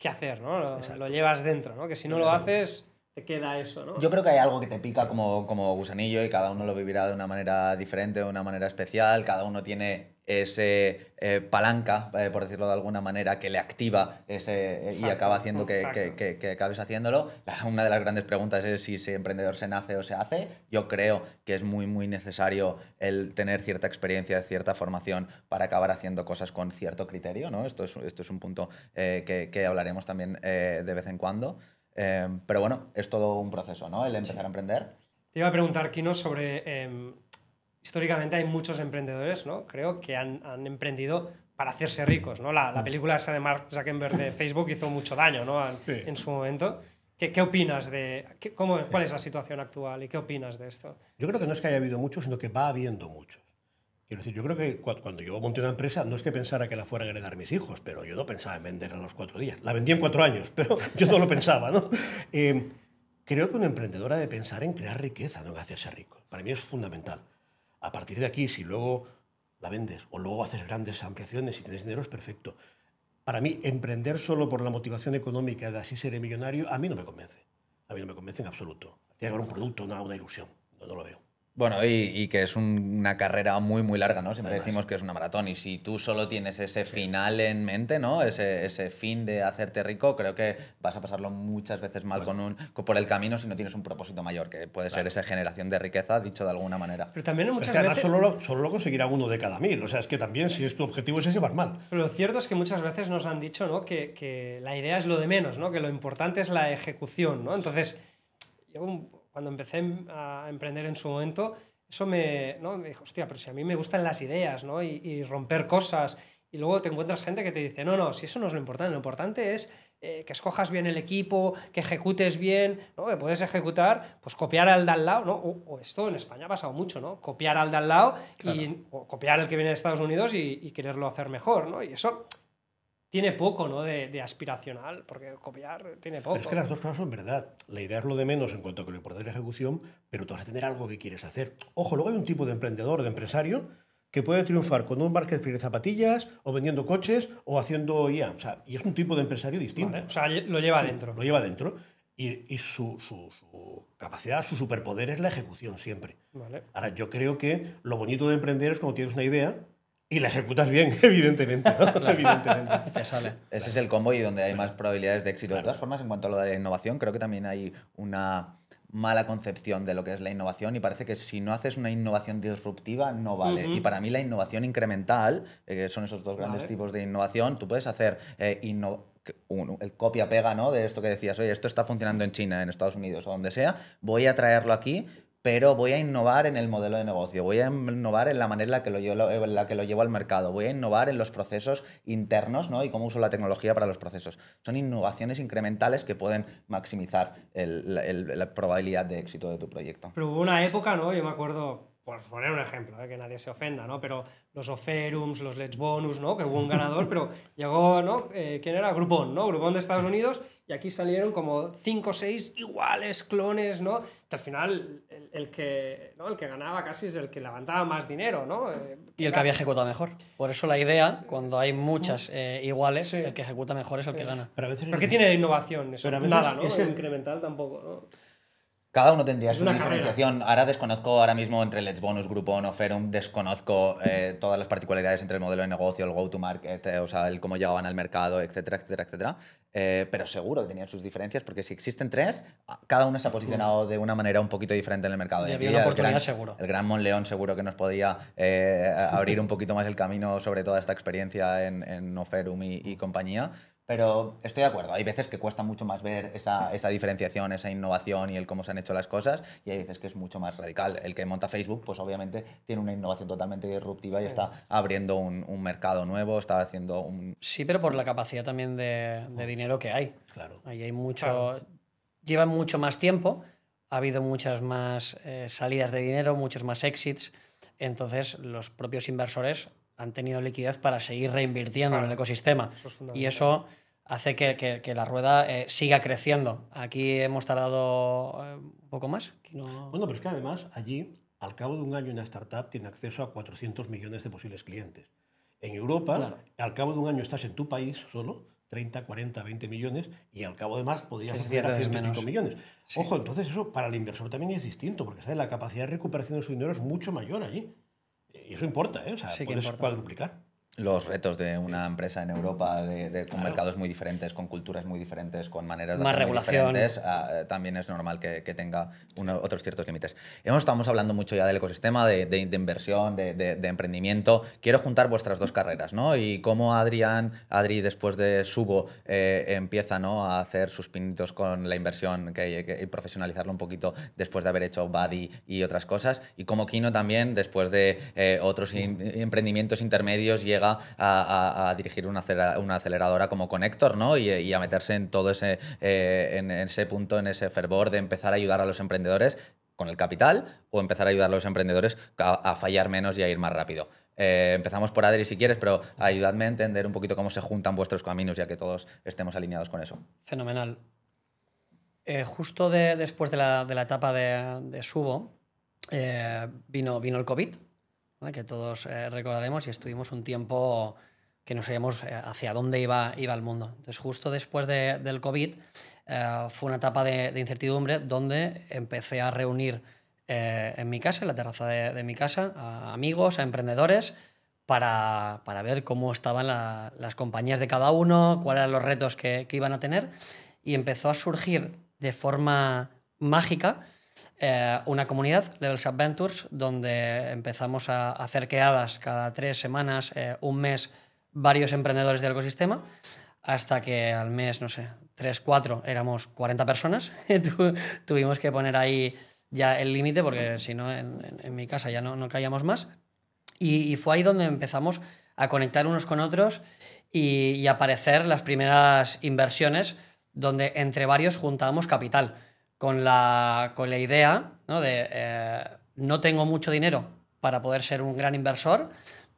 D: hacer, ¿no? Lo llevas dentro, ¿no? Que si no lo haces, te queda eso, ¿no?
C: Yo creo que hay algo que te pica como gusanillo y cada uno lo vivirá de una manera diferente, de una manera especial. Cada uno tiene ese palanca, por decirlo de alguna manera, que le activa y acaba haciendo que acabes haciéndolo. Una de las grandes preguntas es si ese emprendedor se nace o se hace. Yo creo que es muy, muy necesario el tener cierta experiencia, cierta formación para acabar haciendo cosas con cierto criterio, ¿no? Esto es un punto que hablaremos también de vez en cuando. Pero bueno, es todo un proceso, ¿no? El empezar a emprender.
D: Te iba a preguntar, Kino, sobre... históricamente hay muchos emprendedores, ¿no? Creo que han emprendido para hacerse ricos, ¿no? La película esa de Mark Zuckerberg de Facebook hizo mucho daño, ¿no? En su momento. ¿Qué opinas de... ¿Cuál es la situación actual y qué opinas de esto?
B: Yo creo que no es que haya habido muchos, sino que va habiendo muchos. Quiero decir, yo creo que cuando yo monté una empresa, no es que pensara que la fueran a heredar mis hijos, pero yo no pensaba en venderla a los 4 días. La vendí en 4 años, pero yo no lo pensaba, ¿no? Creo que un emprendedor ha de pensar en crear riqueza, no en hacerse rico. Para mí es fundamental. A partir de aquí, si luego la vendes o luego haces grandes ampliaciones y tienes dinero, es perfecto. Para mí, emprender solo por la motivación económica de así seré millonario, a mí no me convence. A mí no me convence en absoluto. Tiene que haber un producto, una ilusión. No lo veo.
C: Bueno, y que es una carrera muy, muy larga, ¿no? Siempre decimos que es una maratón y si tú solo tienes ese final en mente, ¿no? Ese fin de hacerte rico, creo que vas a pasarlo muchas veces mal por el camino si no tienes un propósito mayor, que puede ser esa generación de riqueza, dicho de alguna manera.
D: Pero también muchas
B: veces...
D: veces...
B: Solo lo conseguirá 1 de cada 1000. O sea, es que también si tu objetivo es ese, vas mal.
D: Pero lo cierto es que muchas veces nos han dicho, ¿no? que la idea es lo de menos, ¿no? Que lo importante es la ejecución, ¿no? Entonces, yo cuando empecé a emprender en su momento... Eso me dijo, hostia, pero si a mí me gustan las ideas, ¿no? Y romper cosas. Y luego te encuentras gente que te dice, no, si eso no es lo importante es que escojas bien el equipo, que ejecutes bien, ¿no? Que puedes ejecutar, pues copiar al de al lado, ¿no? O esto en España ha pasado mucho, ¿no? Copiar al de al lado o copiar al que viene de Estados Unidos y quererlo hacer mejor, ¿no? Y eso... tiene poco, ¿no? de aspiracional, porque copiar tiene poco.
B: Pero es que las dos cosas son verdad. La idea es lo de menos en cuanto a que lo importante es la ejecución, pero tú vas a tener algo que quieres hacer. Ojo, luego hay un tipo de emprendedor, de empresario, que puede triunfar con un marketplace de zapatillas, o vendiendo coches, o haciendo IA. O sea, y es un tipo de empresario distinto.
D: Vale. O sea, lo lleva dentro.
B: Lo lleva dentro. Y su capacidad, su superpoder es la ejecución siempre.
D: Vale.
B: Ahora, yo creo que lo bonito de emprender es cuando tienes una idea y la ejecutas bien, evidentemente, ¿no?
A: Claro.
B: Evidentemente.
A: Te sale.
C: Ese es el combo y donde hay más probabilidades de éxito. De todas formas, en cuanto a lo de la innovación, creo que también hay una mala concepción de lo que es la innovación y parece que si no haces una innovación disruptiva no vale. Y para mí la innovación incremental, que son esos dos grandes tipos de innovación, tú puedes hacer el copia-pega, ¿no? De esto que decías, oye, esto está funcionando en China, en Estados Unidos o donde sea, voy a traerlo aquí, pero voy a innovar en el modelo de negocio, voy a innovar en la manera en la que lo llevo al mercado, voy a innovar en los procesos internos, ¿no? Y cómo uso la tecnología para los procesos. Son innovaciones incrementales que pueden maximizar la probabilidad de éxito de tu proyecto.
D: Pero hubo una época, ¿no? Yo me acuerdo, por poner un ejemplo, que nadie se ofenda, ¿no? Pero los Oferums, los Let's Bonus, ¿no? Que hubo un ganador, pero llegó, ¿no? ¿Quién era? Groupon, ¿no? Groupon de Estados Unidos, y aquí salieron como 5 o 6 iguales, clones, ¿no? Que al final el que ganaba casi es el que levantaba más dinero, ¿no?
A: Y el que había ejecutado mejor. Por eso la idea, cuando hay muchas iguales,
D: Sí.
A: el que ejecuta mejor es el que gana.
B: Pero a veces
D: ¿Pero qué tiene de innovación eso?
B: Pero a veces
D: Nada, ¿no?
B: es el-
D: Incremental tampoco, ¿no?
C: Cada uno tendría
D: Es
C: su
D: una
C: diferenciación. Ahora desconozco ahora mismo entre Let's Bonus, Groupon o Ferum, desconozco todas las particularidades entre el modelo de negocio, el go-to-market, o sea, el cómo llegaban al mercado, etcétera, etcétera, etcétera. Pero seguro que tenían sus diferencias, porque si existen tres, cada uno se ha posicionado de una manera un poquito diferente en el mercado.
A: Y
C: Y
A: había
C: aquí
A: una
C: el
A: oportunidad
C: gran-
A: seguro.
C: El gran Monleón seguro que nos podía abrir un poquito más el camino sobre toda esta experiencia en Oferum y compañía. Pero estoy de acuerdo, hay veces que cuesta mucho más ver esa diferenciación, esa innovación y el cómo se han hecho las cosas, y hay veces que es mucho más radical. El que monta Facebook, pues obviamente tiene una innovación totalmente disruptiva y está abriendo un mercado nuevo, está haciendo un...
A: Sí, pero por la capacidad también de dinero que hay.
B: Claro.
A: Ahí hay mucho.
D: Claro.
A: Lleva mucho más tiempo, ha habido muchas más salidas de dinero, muchos más exits. Entonces, los propios inversores han tenido liquidez para seguir reinvirtiendo
D: Claro.
A: en el ecosistema.
D: Eso es fundamental.
A: Y eso hace que la rueda siga creciendo. Aquí hemos tardado un poco más. Aquí no-
B: Bueno, pero es que además allí, al cabo de un año, una startup tiene acceso a 400 millones de posibles clientes. En Europa,
A: Claro.
B: al cabo de un año estás en tu país solo, 30, 40, 20 millones, y al cabo de más podrías
A: Que es
B: acceder
A: 10
B: a
A: veces
B: 100 y pico
A: menos.
B: millones. Ojo, entonces eso para el inversor también es distinto, porque ¿sabes? La capacidad de recuperación de su dinero es mucho mayor allí. Y eso importa, ¿eh? O sea,
A: Sí que
B: puedes
A: importa.
B: cuadruplicar.
C: Los retos de una empresa en Europa, con mercados muy diferentes, con culturas muy diferentes, con maneras de
A: Más
C: hacer muy
A: regulación.
C: diferentes, también es normal que tenga otros ciertos límites. Estamos hablando mucho ya del ecosistema, de inversión, de emprendimiento. Quiero juntar vuestras dos carreras, ¿no? Y cómo Adri, después de Subo, empieza, ¿no?, a hacer sus pinitos con la inversión y profesionalizarlo un poquito después de haber hecho Buddy y otras cosas. Y cómo Kino también, después de otros emprendimientos intermedios, llega a dirigir una aceleradora como Connector, ¿no? Y a meterse en todo en ese punto, en ese fervor de empezar a ayudar a los emprendedores con el capital, o empezar a ayudar a los emprendedores a fallar menos y a ir más rápido. Empezamos por Adri si quieres, pero ayudadme a entender un poquito cómo se juntan vuestros caminos, ya que todos estemos alineados con eso.
A: Fenomenal. Justo después de la etapa de Subo, vino el COVID, ¿vale? Que todos recordaremos, y estuvimos un tiempo que no sabíamos hacia dónde iba el mundo. Entonces, justo después del COVID, fue una etapa de incertidumbre donde empecé a reunir en mi casa, en la terraza de mi casa, a amigos, a emprendedores, para ver cómo estaban las compañías de cada uno, cuáles eran los retos que iban a tener, y empezó a surgir de forma mágica una comunidad, Levels Up Ventures, donde empezamos a hacer quedadas cada 3 semanas, un mes, varios emprendedores del ecosistema, hasta que al mes, no sé, 3, 4, éramos 40 personas. Tuvimos que poner ahí ya el límite, porque si no, en mi casa ya no caíamos más. Y fue ahí donde empezamos a conectar unos con otros y aparecer las primeras inversiones, donde entre varios juntábamos capital, con la idea, ¿no?, de no tengo mucho dinero para poder ser un gran inversor,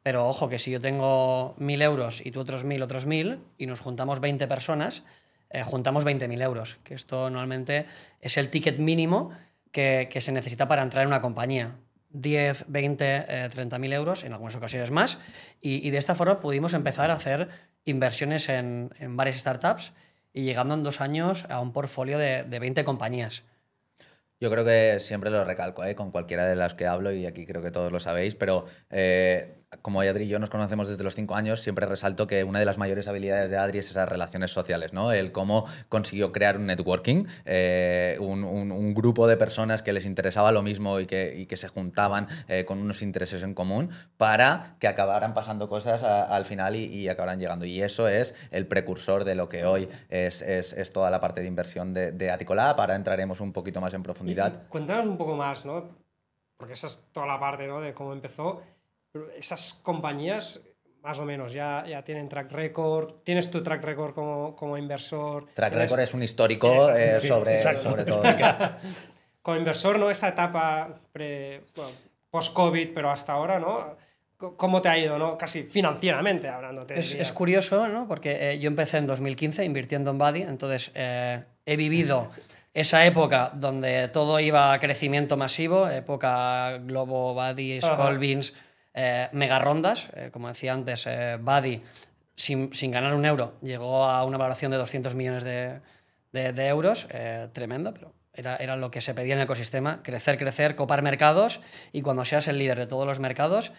A: pero ojo que si yo tengo 1.000 euros y tú otros 1.000, y nos juntamos 20 personas, juntamos 20.000 euros, que esto normalmente es el ticket mínimo que se necesita para entrar en una compañía. 10, 20, 30.000 euros, en algunas ocasiones más, y de esta forma pudimos empezar a hacer inversiones en varias startups, y llegando en 2 años a un portfolio de 20 compañías.
C: Yo creo que siempre lo recalco, con cualquiera de las que hablo, y aquí creo que todos lo sabéis, pero como Adri y yo nos conocemos desde los 5 años, siempre resalto que una de las mayores habilidades de Adri es esas relaciones sociales, ¿no? El cómo consiguió crear un networking, un grupo de personas que les interesaba lo mismo y que se juntaban con unos intereses en común para que acabaran pasando cosas al final y acabaran llegando. Y eso es el precursor de lo que hoy es toda la parte de inversión de Aticolab. Ahora entraremos un poquito más en profundidad.
D: Cuéntanos un poco más, ¿no? Porque esa es toda la parte, ¿no?, de cómo empezó. Pero esas compañías, más o menos, ya tienen track record. ¿Tienes tu track record como inversor?
C: Track record es un histórico sobre todo.
D: Como inversor, ¿no? Esa etapa post-COVID, pero hasta ahora, ¿no? ¿Cómo te ha ido, ¿no? Casi financieramente hablando?
A: Es curioso, ¿no? Porque yo empecé en 2015 invirtiendo en Buddy, entonces he vivido esa época donde todo iba a crecimiento masivo, época Globo, Buddy, Skullbeans, mega rondas, como decía antes, Buddy sin ganar un euro llegó a una valoración de 200 millones de euros, tremendo, pero era lo que se pedía en el ecosistema, crecer, copar mercados, y cuando seas el líder de todos los mercados,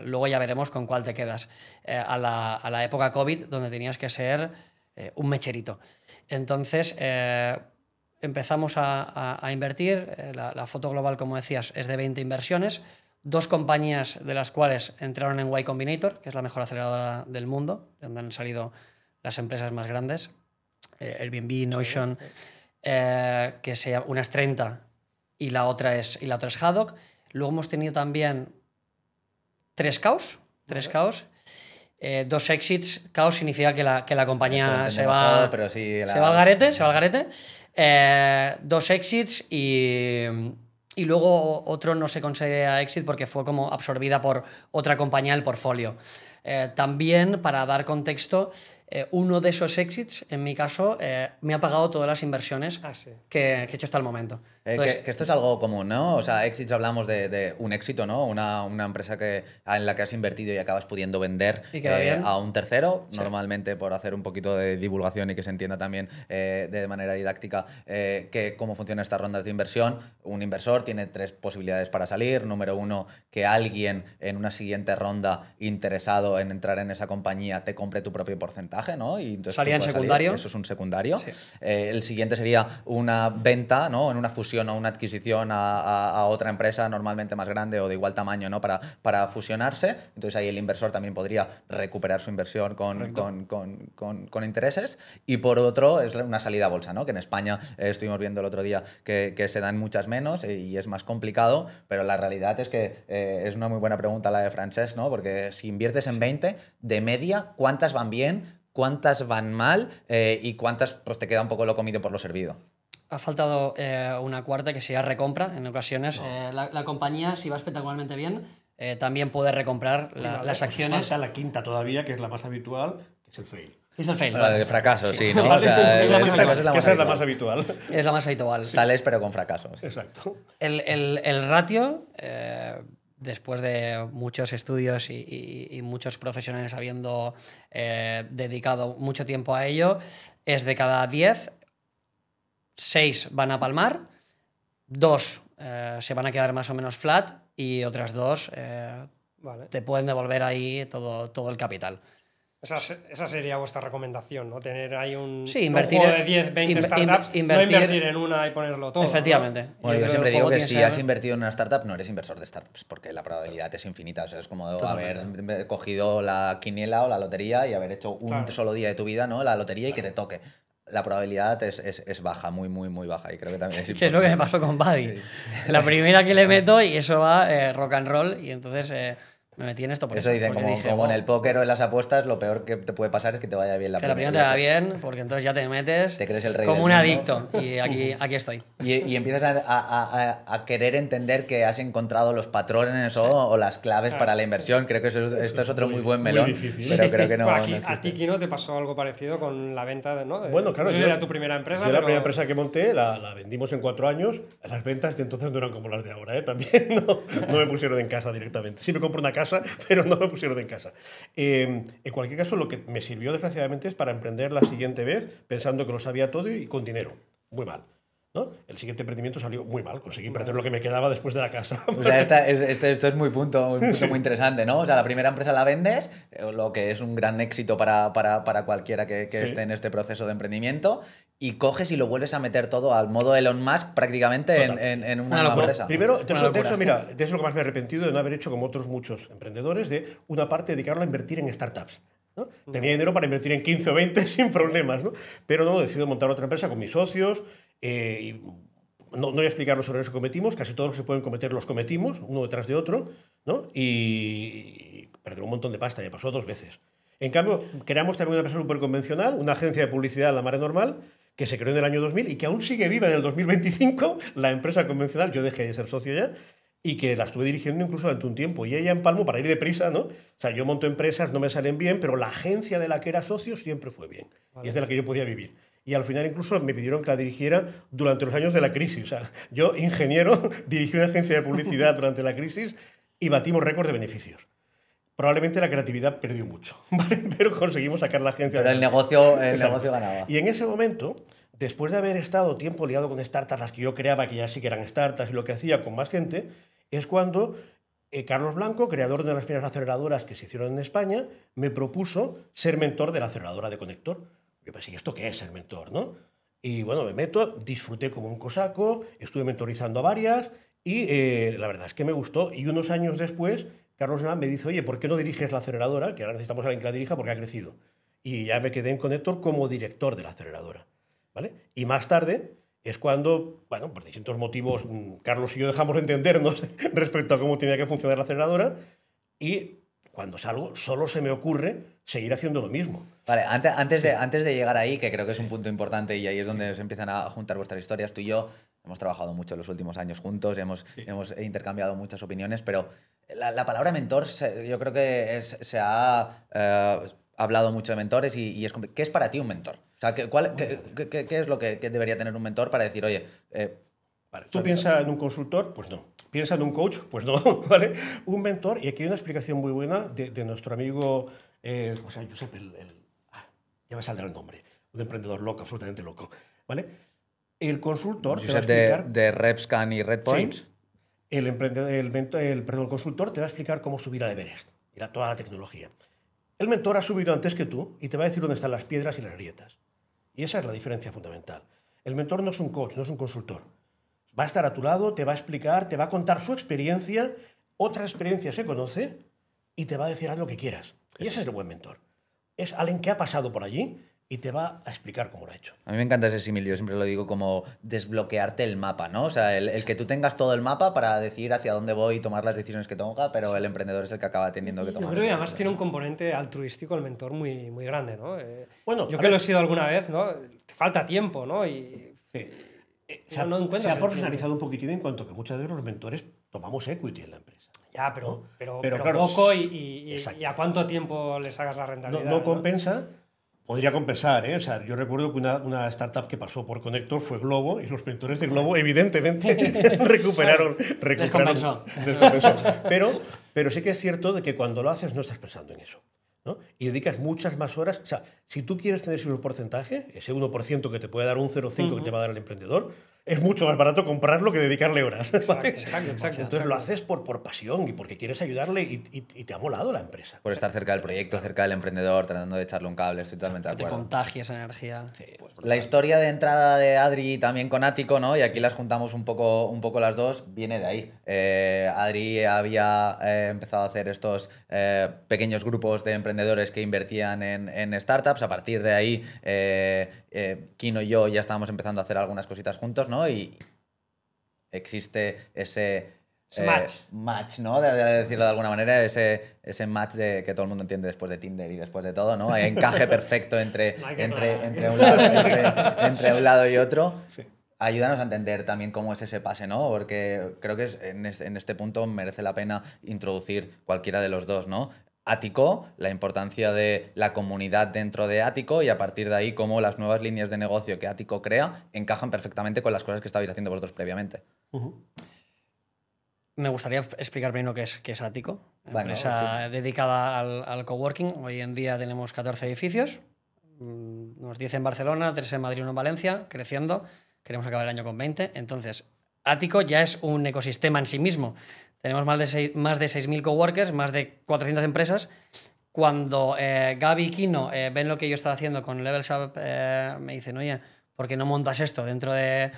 A: luego ya veremos con cuál te quedas. A la época COVID, donde tenías que ser un mecherito. Entonces, empezamos a invertir. La foto global, como decías, es de 20 inversiones, 2 compañías de las cuales entraron en Y Combinator, que es la mejor aceleradora del mundo, donde han salido las empresas más grandes, Airbnb, Notion, que una es 30 y la otra es Haddock. Luego hemos tenido también 3 caos, 2 exits. Caos significa que la compañía se va al garete. 2 exits y luego otro no se considera exit porque fue como absorbida por otra compañía del portfolio. También, para dar contexto, uno de esos exits, en mi caso, me ha pagado todas las inversiones que he hecho hasta el momento. Entonces,
C: que esto es algo común, ¿no? O sea, exits hablamos de un éxito, ¿no? Una empresa en la que has invertido y acabas pudiendo vender a un tercero, normalmente por hacer un poquito de divulgación y que se entienda también de manera didáctica cómo funcionan estas rondas de inversión. Un inversor tiene 3 posibilidades para salir. Número 1, que alguien en una siguiente ronda interesado en entrar en esa compañía te compre tu propio porcentaje, ¿no? Y entonces
A: salía en secundario.
C: Eso es un secundario.
A: Sí.
C: El siguiente sería una venta, ¿no? En una fusión o una adquisición a otra empresa normalmente más grande o de igual tamaño, ¿no? Para fusionarse. Entonces ahí el inversor también podría recuperar su inversión con intereses. Y por otro es una salida a bolsa, ¿no? Que en España estuvimos viendo el otro día que se dan muchas menos y es más complicado, pero la realidad es que es una muy buena pregunta la de Francesc, ¿no? Porque si inviertes en 20, de media, ¿cuántas van bien? ¿Cuántas van mal? ¿Y cuántas pues te queda un poco lo comido por lo servido?
A: Ha faltado una cuarta, que sería recompra. En ocasiones la compañía, si va espectacularmente bien, también puede recomprar las acciones.
B: Falta la quinta todavía, que es la más habitual, que es el fail.
A: Es el fail.
C: La de fracaso, sí, ¿no?
B: Vale,
C: O sea,
B: es la más habitual.
A: Es la más habitual.
C: Sales pero con fracasos.
B: Exacto.
A: El ratio, después de muchos estudios y muchos profesionales habiendo dedicado mucho tiempo a ello, es de cada 10, 6 van a palmar, 2 se van a quedar más o menos flat y otras 2 te pueden devolver ahí todo el capital.
D: Esa sería vuestra recomendación, ¿no? Tener ahí un
A: invertir
D: juego de 10, 20 startups, no invertir en una y ponerlo todo.
A: Efectivamente.
D: ¿no?
C: Bueno, yo siempre digo que si has invertido en una startup, no eres inversor de startups, porque la probabilidad es infinita. O sea, es como haber cogido la quiniela o la lotería y haber hecho un solo día de tu vida, ¿no? La lotería y que te toque. La probabilidad es baja, muy, muy, muy baja. Y creo que también es
A: ¿Qué es lo que me pasó con Buddy? La primera que le meto y eso va rock and roll, y entonces me metí en esto por
C: eso. Dicen, como en el póker o en las apuestas, lo peor que te puede pasar es que te vaya bien la primera.
A: Que la primera te va bien, porque entonces ya te metes
C: te crees el rey
A: como un adicto. Y aquí estoy.
C: Y empiezas a querer entender que has encontrado los patrones o las claves para la inversión. Creo que esto es otro muy buen melón.
B: Muy difícil.
C: Pero creo que no.
D: Bueno, a ti, Kino, te pasó algo parecido con la venta, ¿no?
B: Bueno, claro.
D: Era tu primera empresa.
B: La primera empresa que monté la vendimos en 4 años. Las ventas de entonces no eran como las de ahora, ¿eh? También no me pusieron en casa directamente. Sí me compré una casa, pero no me pusieron en casa. En cualquier caso, lo que me sirvió desgraciadamente es para emprender la siguiente vez pensando que lo sabía todo y con dinero. Muy mal, ¿no? El siguiente emprendimiento salió muy mal. Conseguí perder lo que me quedaba después de la casa.
C: O sea, esto es un punto muy interesante, ¿no? O sea, la primera empresa la vendes, lo que es un gran éxito para cualquiera que esté en este proceso de emprendimiento, y coges y lo vuelves a meter todo al modo Elon Musk prácticamente en una nueva empresa.
B: Primero, de eso lo que más me he arrepentido de no haber hecho como otros muchos emprendedores, de una parte dedicarlo a invertir en startups, ¿no? Tenía dinero para invertir en 15 o 20 sin problemas, ¿no? Pero no, decido montar otra empresa con mis socios. Y no voy a explicar los errores que cometimos, casi todos los que se pueden cometer los cometimos, uno detrás de otro, ¿no? Y perder un montón de pasta, me pasó 2 veces. En cambio, creamos también una empresa súper convencional, una agencia de publicidad, La Mare Normal, que se creó en el año 2000 y que aún sigue viva en el 2025, la empresa convencional. Yo dejé de ser socio ya, y que la estuve dirigiendo incluso durante un tiempo. Y ella empalmó para ir deprisa, ¿no? O sea, yo monto empresas, no me salen bien, pero la agencia de la que era socio siempre fue bien. Vale. Y es de la que yo podía vivir. Y al final incluso me pidieron que la dirigiera durante los años de la crisis. O sea, yo, ingeniero, dirigí una agencia de publicidad durante la crisis y batimos récord de beneficios. Probablemente la creatividad perdió mucho, ¿vale? Pero conseguimos sacar la agencia.
C: Pero el negocio ganaba.
B: Y en ese momento, después de haber estado tiempo liado con startups, las que yo creaba, que ya sí que eran startups, y lo que hacía con más gente, es cuando Carlos Blanco, creador de una de las primeras aceleradoras que se hicieron en España, me propuso ser mentor de la aceleradora de Conector. Yo pensé, ¿esto qué es ser mentor, no? Y bueno, me meto, disfruté como un cosaco, estuve mentorizando a varias y la verdad es que me gustó. Y unos años después, Carlos me dice, oye, ¿por qué no diriges la aceleradora? Que ahora necesitamos a alguien que la dirija porque ha crecido. Y ya me quedé en Conector como director de la aceleradora, ¿vale? Y más tarde es cuando, bueno, por distintos motivos, Carlos y yo dejamos de entendernos respecto a cómo tenía que funcionar la aceleradora y cuando salgo solo se me ocurre seguir haciendo lo mismo.
C: Vale, antes de llegar ahí, que creo que es un punto importante y ahí es donde se empiezan a juntar vuestras historias, tú y yo hemos trabajado mucho en los últimos años juntos, hemos intercambiado muchas opiniones, pero la palabra mentor yo creo que se ha hablado mucho de mentores y es ¿qué es para ti un mentor? O sea, ¿qué es lo que debería tener un mentor para decir, oye...
B: Vale, ¿tú piensas en un consultor? Pues no. ¿Piensas en un coach? Pues no, ¿vale? Un mentor, y aquí hay una explicación muy buena de nuestro amigo, o sea, Josep, ya me saldrá el nombre, un emprendedor loco, absolutamente loco, ¿vale? El consultor
C: Josep
B: te va a explicar...
C: de RepScan y RedPoints.
B: Sí. El consultor te va a explicar cómo subir al Everest, y toda la tecnología. El mentor ha subido antes que tú y te va a decir dónde están las piedras y las grietas. Y esa es la diferencia fundamental. El mentor no es un coach, no es un consultor. Va a estar a tu lado, te va a explicar, te va a contar su experiencia, otras experiencias que conoce y te va a decir haz lo que quieras. Y ese es el buen mentor. Es alguien que ha pasado por allí y te va a explicar cómo lo ha hecho.
C: A mí me encanta ese símil, yo siempre lo digo como desbloquearte el mapa, ¿no? O sea, el que tú tengas todo el mapa para decidir hacia dónde voy y tomar las decisiones que toca, pero el emprendedor es el que acaba teniendo que tomar.
D: Yo creo que además tiene un componente altruístico el mentor muy, muy grande, ¿no?
B: Bueno,
D: yo que lo he sido alguna vez, ¿no? Te falta tiempo, ¿no? Y
B: se ha profesionalizado un poquitín en cuanto que muchas veces los mentores tomamos equity en la empresa.
D: Ya, pero
B: claro,
D: poco y a cuánto tiempo le sacas la rentabilidad.
B: No compensa. Podría compensar, ¿eh? O sea, yo recuerdo que una startup que pasó por Conector fue Globo y los mentores de Globo evidentemente recuperaron.
A: Les compensó.
B: Pero sí que es cierto de que cuando lo haces no estás pensando en eso, ¿no? Y dedicas muchas más horas. O sea, si tú quieres tener ese porcentaje, ese 1% que te puede dar un 0,5% que te va a dar el emprendedor, es mucho más barato comprarlo que dedicarle horas.
D: Exacto.
B: Entonces lo haces por pasión y porque quieres ayudarle y te ha molado la empresa.
C: Por estar cerca del proyecto, cerca del emprendedor, tratando de echarle un cable, estoy totalmente de acuerdo.
A: Te contagias esa energía.
B: Sí, pues,
C: La historia de entrada de Adri también con Ático, ¿no? Y aquí las juntamos un poco las dos, viene de ahí. Adri había empezado a hacer estos pequeños grupos de emprendedores que invertían en startups. A partir de ahí, Kino y yo ya estábamos empezando a hacer algunas cositas juntos, ¿no? Y existe ese match, ¿no? De decirlo de alguna manera, ese match que todo el mundo entiende después de Tinder y después de todo, ¿no? Encaje perfecto entre un lado y otro.
B: Sí.
C: Ayúdanos a entender también cómo es ese pase, ¿no? Porque creo que en este punto merece la pena introducir cualquiera de los dos, ¿no? Ático, la importancia de la comunidad dentro de Ático y a partir de ahí cómo las nuevas líneas de negocio que Ático crea encajan perfectamente con las cosas que estabais haciendo vosotros previamente.
A: Me gustaría explicar primero qué es Ático, una
C: Bueno,
A: empresa dedicada al coworking. Hoy en día tenemos 14 edificios, unos 10 en Barcelona, 3 en Madrid y 1 en Valencia, creciendo. Queremos acabar el año con 20. Entonces, Ático ya es un ecosistema en sí mismo. Tenemos más de 6.000 coworkers, más de 400 empresas. Cuando Gaby y Kino ven lo que yo estaba haciendo con Levels Up, me dicen, oye, ¿por qué no montas esto dentro de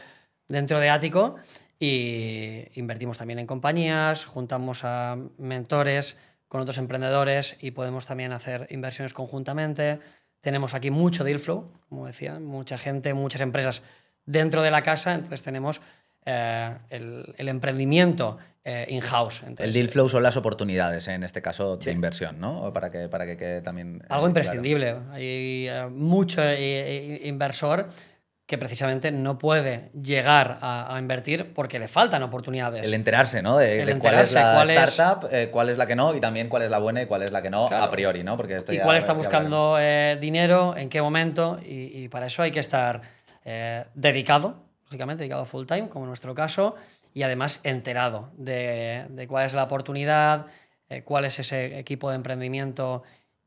A: Ático? Y invertimos también en compañías, juntamos a mentores con otros emprendedores y podemos también hacer inversiones conjuntamente. Tenemos aquí mucho deal flow, como decía, mucha gente, muchas empresas dentro de la casa, entonces tenemos el emprendimiento in-house.
C: El deal flow son las oportunidades, en este caso de inversión, ¿no? Para que quede también...
A: Algo imprescindible. Claro. Hay mucho inversor que precisamente no puede llegar a invertir porque le faltan oportunidades.
C: El enterarse, ¿no? De cuál es la startup, cuál es la que no, y también cuál es la buena y cuál es la que no,
A: claro,
C: a priori, ¿no? Porque esto
A: y
C: ya,
A: cuál está buscando dinero, en qué momento, y para eso hay que estar dedicado, lógicamente, dedicado full time, como en nuestro caso, y además enterado de cuál es la oportunidad, cuál es ese equipo de emprendimiento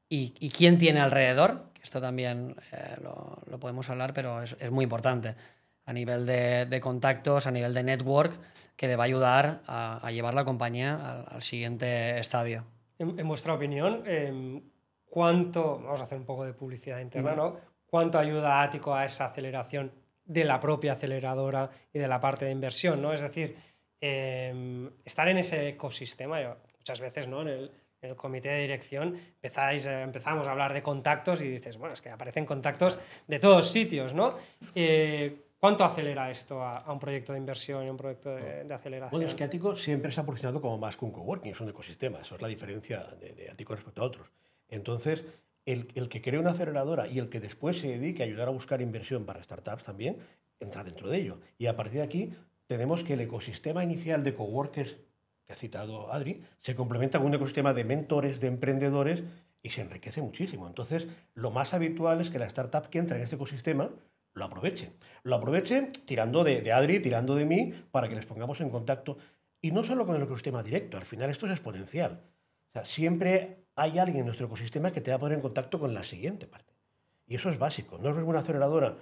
A: y quién tiene alrededor. Esto también lo podemos hablar, pero es muy importante a nivel de contactos, a nivel de network, que le va a ayudar a llevar la compañía al siguiente estadio.
D: En vuestra opinión, ¿cuánto, vamos a hacer un poco de publicidad interna, ¿no? ¿Cuánto ayuda Ático a esa aceleración de la propia aceleradora y de la parte de inversión, ¿no? Es decir, estar en ese ecosistema, muchas veces, ¿no? En el comité de dirección empezamos a hablar de contactos y dices, bueno, es que aparecen contactos de todos sitios, ¿no? ¿Cuánto acelera esto a un proyecto de inversión y un proyecto de aceleración?
B: Bueno, es que Ático siempre se ha posicionado como más que un coworking, es un ecosistema, eso es la diferencia de Ático respecto a otros. Entonces, el que cree una aceleradora y el que después se dedique a ayudar a buscar inversión para startups también, entra dentro de ello. Y a partir de aquí tenemos que el ecosistema inicial de coworkers que ha citado Adri, se complementa con un ecosistema de mentores, de emprendedores, y se enriquece muchísimo. Entonces, lo más habitual es que la startup que entra en este ecosistema lo aproveche. Lo aproveche tirando de Adri, tirando de mí, para que les pongamos en contacto. Y no solo con el ecosistema directo, al final esto es exponencial. O sea, siempre hay alguien en nuestro ecosistema que te va a poner en contacto con la siguiente parte. Y eso es básico. No es una aceleradora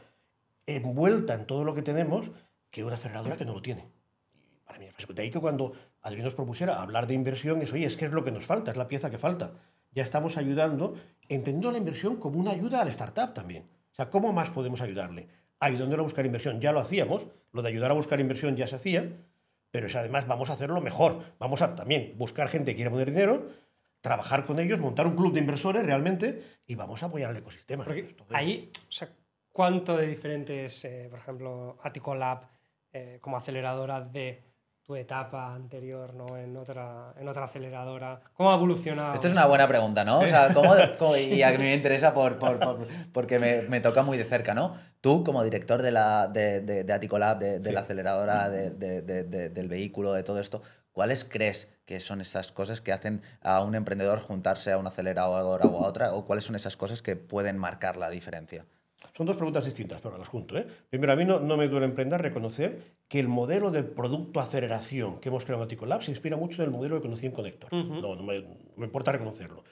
B: envuelta en todo lo que tenemos que una aceleradora que no lo tiene. Y para mí es básico. De ahí que cuando Adri nos propusiera hablar de inversión, oye, es que es lo que nos falta, es la pieza que falta. Ya estamos ayudando, entendiendo la inversión como una ayuda a la startup también. O sea, ¿cómo más podemos ayudarle? Ayudándole a buscar inversión. Ya lo hacíamos, lo de ayudar a buscar inversión ya se hacía, pero es además vamos a hacerlo mejor. Vamos a también buscar gente que quiera poner dinero, trabajar con ellos, montar un club de inversores realmente y vamos a apoyar al ecosistema.
D: Porque ahí, o sea, ¿cuánto de diferentes, por ejemplo, Ático Lab como aceleradora de tu etapa anterior, ¿no? en otra aceleradora? ¿Cómo ha evolucionado?
C: Esto es una buena pregunta, ¿no? O sea, y a mí me interesa porque me toca muy de cerca, ¿no? Tú, como director de Ático Lab, de la aceleradora, del vehículo, de todo esto, ¿cuáles crees que son esas cosas que hacen a un emprendedor juntarse a una aceleradora o a otra? ¿O cuáles son esas cosas que pueden marcar la diferencia?
B: Son dos preguntas distintas, pero las junto. Primero, a mí no me duele emprender reconocer que el modelo de producto aceleración que hemos creado en Ático Lab se inspira mucho en el modelo que conocí en Connector. No me importa reconocerlo.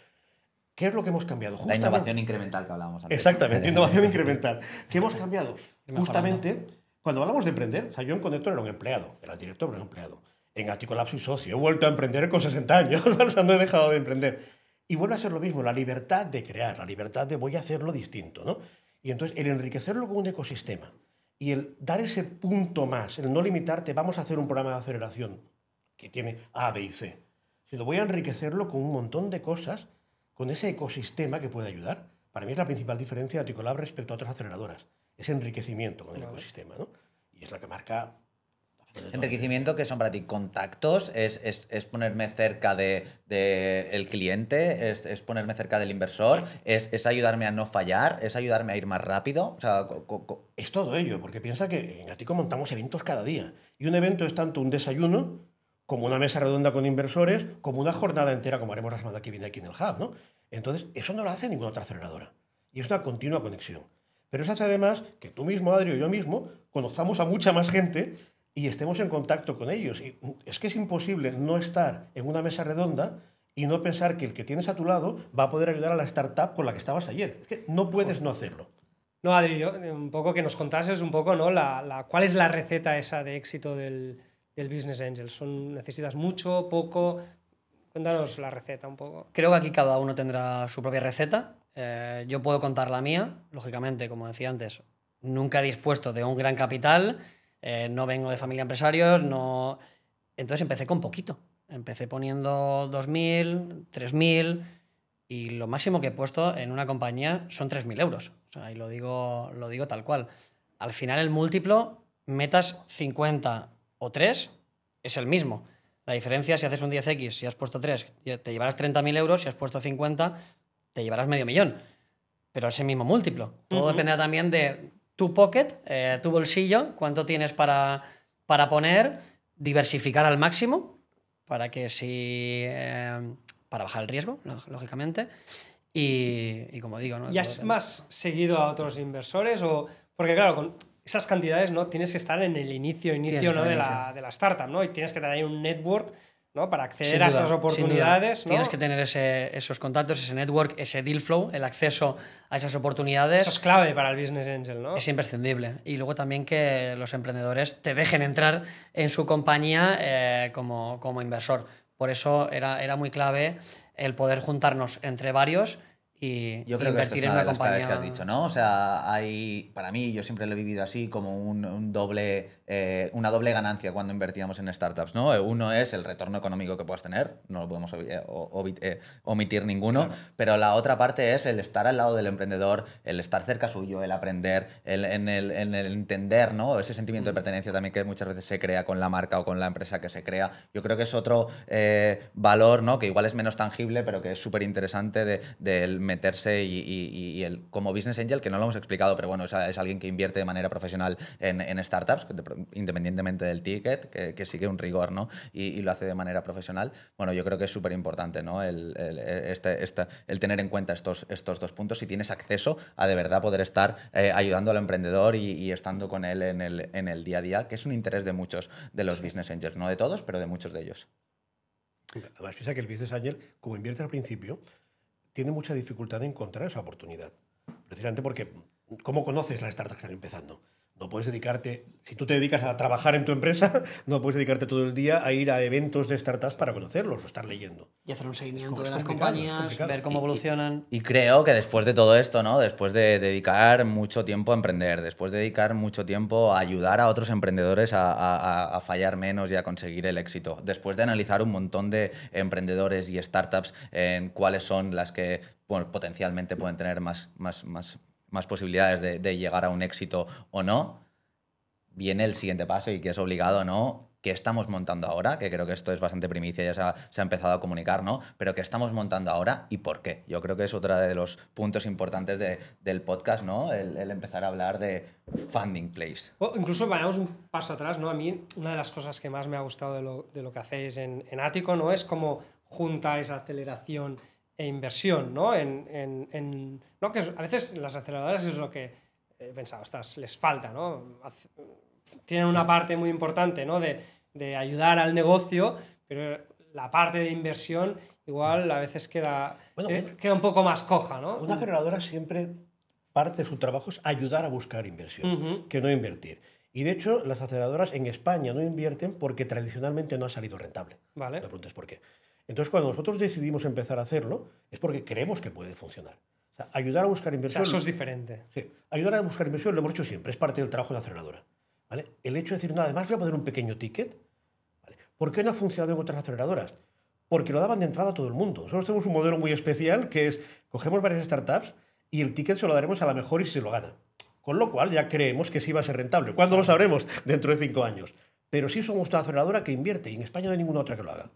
B: ¿Qué es lo que hemos cambiado?
C: La innovación incremental que hablábamos antes.
B: Exactamente, innovación incremental. ¿Qué hemos cambiado? Justamente, cuando hablamos de emprender, o sea, yo en Connector era un empleado, era el director, pero era un empleado. En Ático Lab soy socio, he vuelto a emprender con 60 años, o sea, no he dejado de emprender. Y vuelve a ser lo mismo, la libertad de crear, la libertad de voy a hacerlo distinto, ¿no? Y entonces el enriquecerlo con un ecosistema y el dar ese punto más, el no limitarte, vamos a hacer un programa de aceleración que tiene A, B y C, sino voy a enriquecerlo con un montón de cosas, con ese ecosistema que puede ayudar. Para mí es la principal diferencia de Ático Lab respecto a otras aceleradoras, ese enriquecimiento con el ecosistema, ¿no? Y es la que marca...
C: Enriquecimiento, que son para ti contactos, es ponerme cerca del cliente, es ponerme cerca del inversor, es ayudarme a no fallar, es ayudarme a ir más rápido. O sea,
B: es todo ello, porque piensa que en Ático montamos eventos cada día. Y un evento es tanto un desayuno, como una mesa redonda con inversores, como una jornada entera, como haremos la semana que viene aquí en el Hub, ¿no? Entonces, eso no lo hace ninguna otra aceleradora. Y es una continua conexión. Pero eso hace además que tú mismo, Adri, o yo mismo, conozcamos a mucha más gente y estemos en contacto con ellos. Y es que es imposible no estar en una mesa redonda y no pensar que el que tienes a tu lado va a poder ayudar a la startup con la que estabas ayer. Es que no puedes no hacerlo.
D: No, Adri, un poco que nos contases un poco, ¿no? ¿Cuál es la receta esa de éxito del Business Angel? ¿Necesitas mucho, poco? Cuéntanos la receta un poco.
A: Creo que aquí cada uno tendrá su propia receta. Yo puedo contar la mía. Lógicamente, como decía antes, nunca he dispuesto de un gran capital. No vengo de familia de empresarios, no... Entonces empecé con poquito. Empecé poniendo 2.000, 3.000 y lo máximo que he puesto en una compañía son 3.000 euros. O sea, y lo digo tal cual. Al final el múltiplo, metas 50 o 3, es el mismo. La diferencia, si haces un 10X, si has puesto 3, te llevarás 30.000 euros, si has puesto 50, te llevarás $500.000. Pero ese mismo múltiplo. Todo dependerá también de tu pocket, tu bolsillo, cuánto tienes para poner, diversificar al máximo, para que para bajar el riesgo, lógicamente. Y como digo, ¿no?
D: ¿Y has más seguido a otros inversores? Porque claro, con esas cantidades, ¿no? Tienes que estar en el inicio, ¿no? de la startup, ¿no? Y tienes que tener ahí un network, ¿no? Para acceder a esas oportunidades, ¿no?
A: Tienes que tener esos contactos, ese network, ese deal flow, el acceso a esas oportunidades.
D: Eso es clave para el business angel, ¿no?
A: Es imprescindible. Y luego también que los emprendedores te dejen entrar en su compañía como inversor. Por eso era muy clave el poder juntarnos entre varios y
C: yo creo que esto es
A: invertir en
C: una
A: una
C: de las claves
A: compañía.
C: que has dicho, ¿no? O sea, para mí, yo siempre lo he vivido así como una doble ganancia cuando invertíamos en startups, ¿no? Uno es el retorno económico que puedas tener, no lo podemos omitir ninguno, claro. Pero la otra parte es el estar al lado del emprendedor, el estar cerca suyo, el aprender, el entender, ¿no? Ese sentimiento de pertenencia también que muchas veces se crea con la marca o con la empresa que se crea. Yo creo que es otro valor, ¿no? Que igual es menos tangible, pero que es súper interesante del meterse y el, como business angel, que no lo hemos explicado, pero bueno, es alguien que invierte de manera profesional en startups, independientemente del ticket, que sigue un rigor, ¿no? Y lo hace de manera profesional. Bueno, yo creo que es súper importante, ¿no? El tener en cuenta estos dos puntos, si tienes acceso a de verdad poder estar ayudando al emprendedor y estando con él en el día a día, que es un interés de muchos de los business angels, no de todos, pero de muchos de ellos.
B: Además, piensa que el business angel, como invierte al principio, tiene mucha dificultad en encontrar esa oportunidad. Precisamente porque, ¿cómo conoces las startups que están empezando? No puedes dedicarte, si tú te dedicas a trabajar en tu empresa, no puedes dedicarte todo el día a ir a eventos de startups para conocerlos o estar leyendo.
A: Y hacer un seguimiento de las compañías, ver cómo evolucionan.
C: Y creo que después de todo esto, ¿no? Después de dedicar mucho tiempo a emprender, después de dedicar mucho tiempo a ayudar a otros emprendedores a fallar menos y a conseguir el éxito, después de analizar un montón de emprendedores y startups en cuáles son las que potencialmente pueden tener más posibilidades de llegar a un éxito o no, viene el siguiente paso y que es obligado, ¿no? ¿Qué estamos montando ahora? Que creo que esto es bastante primicia, ya se ha empezado a comunicar, ¿no? Pero ¿qué estamos montando ahora y por qué? Yo creo que es otro de los puntos importantes del podcast, ¿no? El empezar a hablar de Funding Plays.
D: Incluso vayamos un paso atrás, ¿no? A mí una de las cosas que más me ha gustado de lo que hacéis en Ático, ¿no? Es cómo juntáis aceleración e inversión, ¿no? ¿no? Que a veces las aceleradoras es lo que he pensado, les falta, ¿no? Tienen una parte muy importante, ¿no? de ayudar al negocio, pero la parte de inversión igual a veces queda un poco más coja, ¿no?
B: Una aceleradora siempre parte de su trabajo es ayudar a buscar inversión, que no invertir. Y de hecho, las aceleradoras en España no invierten porque tradicionalmente no ha salido rentable.
D: Vale.
B: La pregunta es por qué. Entonces, cuando nosotros decidimos empezar a hacerlo, es porque creemos que puede funcionar. O sea, ayudar a buscar inversión...
D: O sea, eso es diferente.
B: Sí, ayudar a buscar inversión lo hemos hecho siempre, es parte del trabajo de la aceleradora. ¿Vale? El hecho de decir, nada, además voy a poner un pequeño ticket. ¿Vale? ¿Por qué no ha funcionado en otras aceleradoras? Porque lo daban de entrada a todo el mundo. Nosotros tenemos un modelo muy especial que es, cogemos varias startups y el ticket se lo daremos a la mejor y se lo gana. Con lo cual ya creemos que sí va a ser rentable. ¿Cuándo lo sabremos? Dentro de 5 años. Pero sí somos una aceleradora que invierte y en España no hay ninguna otra que lo haga.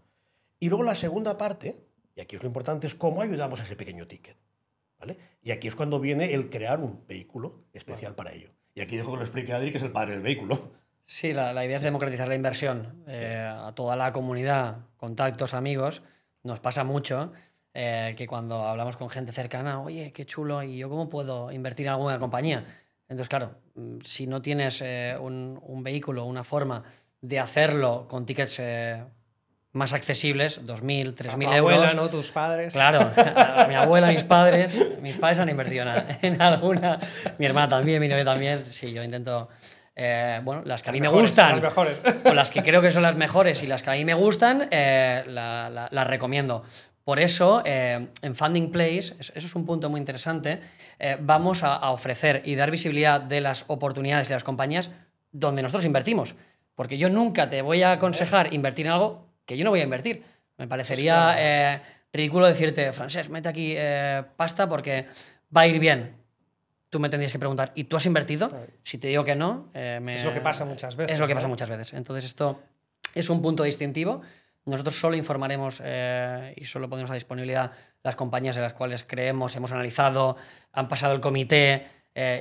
B: Y luego la segunda parte, y aquí es lo importante, es cómo ayudamos a ese pequeño ticket. ¿Vale? Y aquí es cuando viene el crear un vehículo especial para ello. Y aquí dejo que lo explique Adri, que es el padre del vehículo.
A: Sí, la idea es democratizar la inversión a toda la comunidad, contactos, amigos. Nos pasa mucho que cuando hablamos con gente cercana, oye, qué chulo, ¿y yo cómo puedo invertir en alguna compañía? Entonces, claro, si no tienes un vehículo, una forma de hacerlo con tickets más accesibles, 2.000, 3.000 euros.
D: Tu abuela, ¿no? Tus padres.
A: Claro, mi abuela, mis padres han invertido en alguna. Mi hermana también, mi novia también. Sí, yo intento... las que a mí me gustan,
D: las mejores.
A: o las que creo que son las mejores y las que a mí me gustan, las recomiendo. Por eso, en Funding Plays, eso es un punto muy interesante, vamos a ofrecer y dar visibilidad de las oportunidades y las compañías donde nosotros invertimos. Porque yo nunca te voy a aconsejar invertir en algo que yo no voy a invertir. Me parecería ridículo decirte, Francesc, mete aquí pasta porque va a ir bien. Tú me tendrías que preguntar, ¿y tú has invertido? Claro. Si te digo que no...
D: es lo que pasa muchas veces.
A: Es lo que pasa muchas veces. Entonces esto es un punto distintivo. Nosotros solo informaremos y solo pondremos a disponibilidad las compañías en las cuales creemos, hemos analizado, han pasado el comité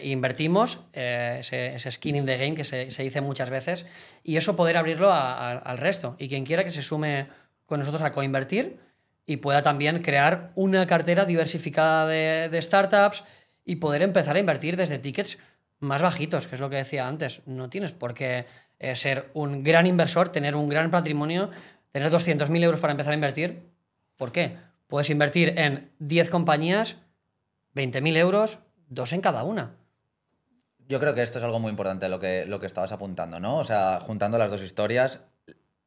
A: invertimos, ese skin in the game que se dice muchas veces, y eso poder abrirlo al resto. Y quien quiera que se sume con nosotros a coinvertir y pueda también crear una cartera diversificada de startups y poder empezar a invertir desde tickets más bajitos, que es lo que decía antes. No tienes por qué ser un gran inversor, tener un gran patrimonio, tener 200.000 euros para empezar a invertir. ¿Por qué? Puedes invertir en 10 compañías, 20.000 euros, 2 en cada una.
C: Yo creo que esto es algo muy importante lo que estabas apuntando, ¿no? O sea, juntando las dos historias,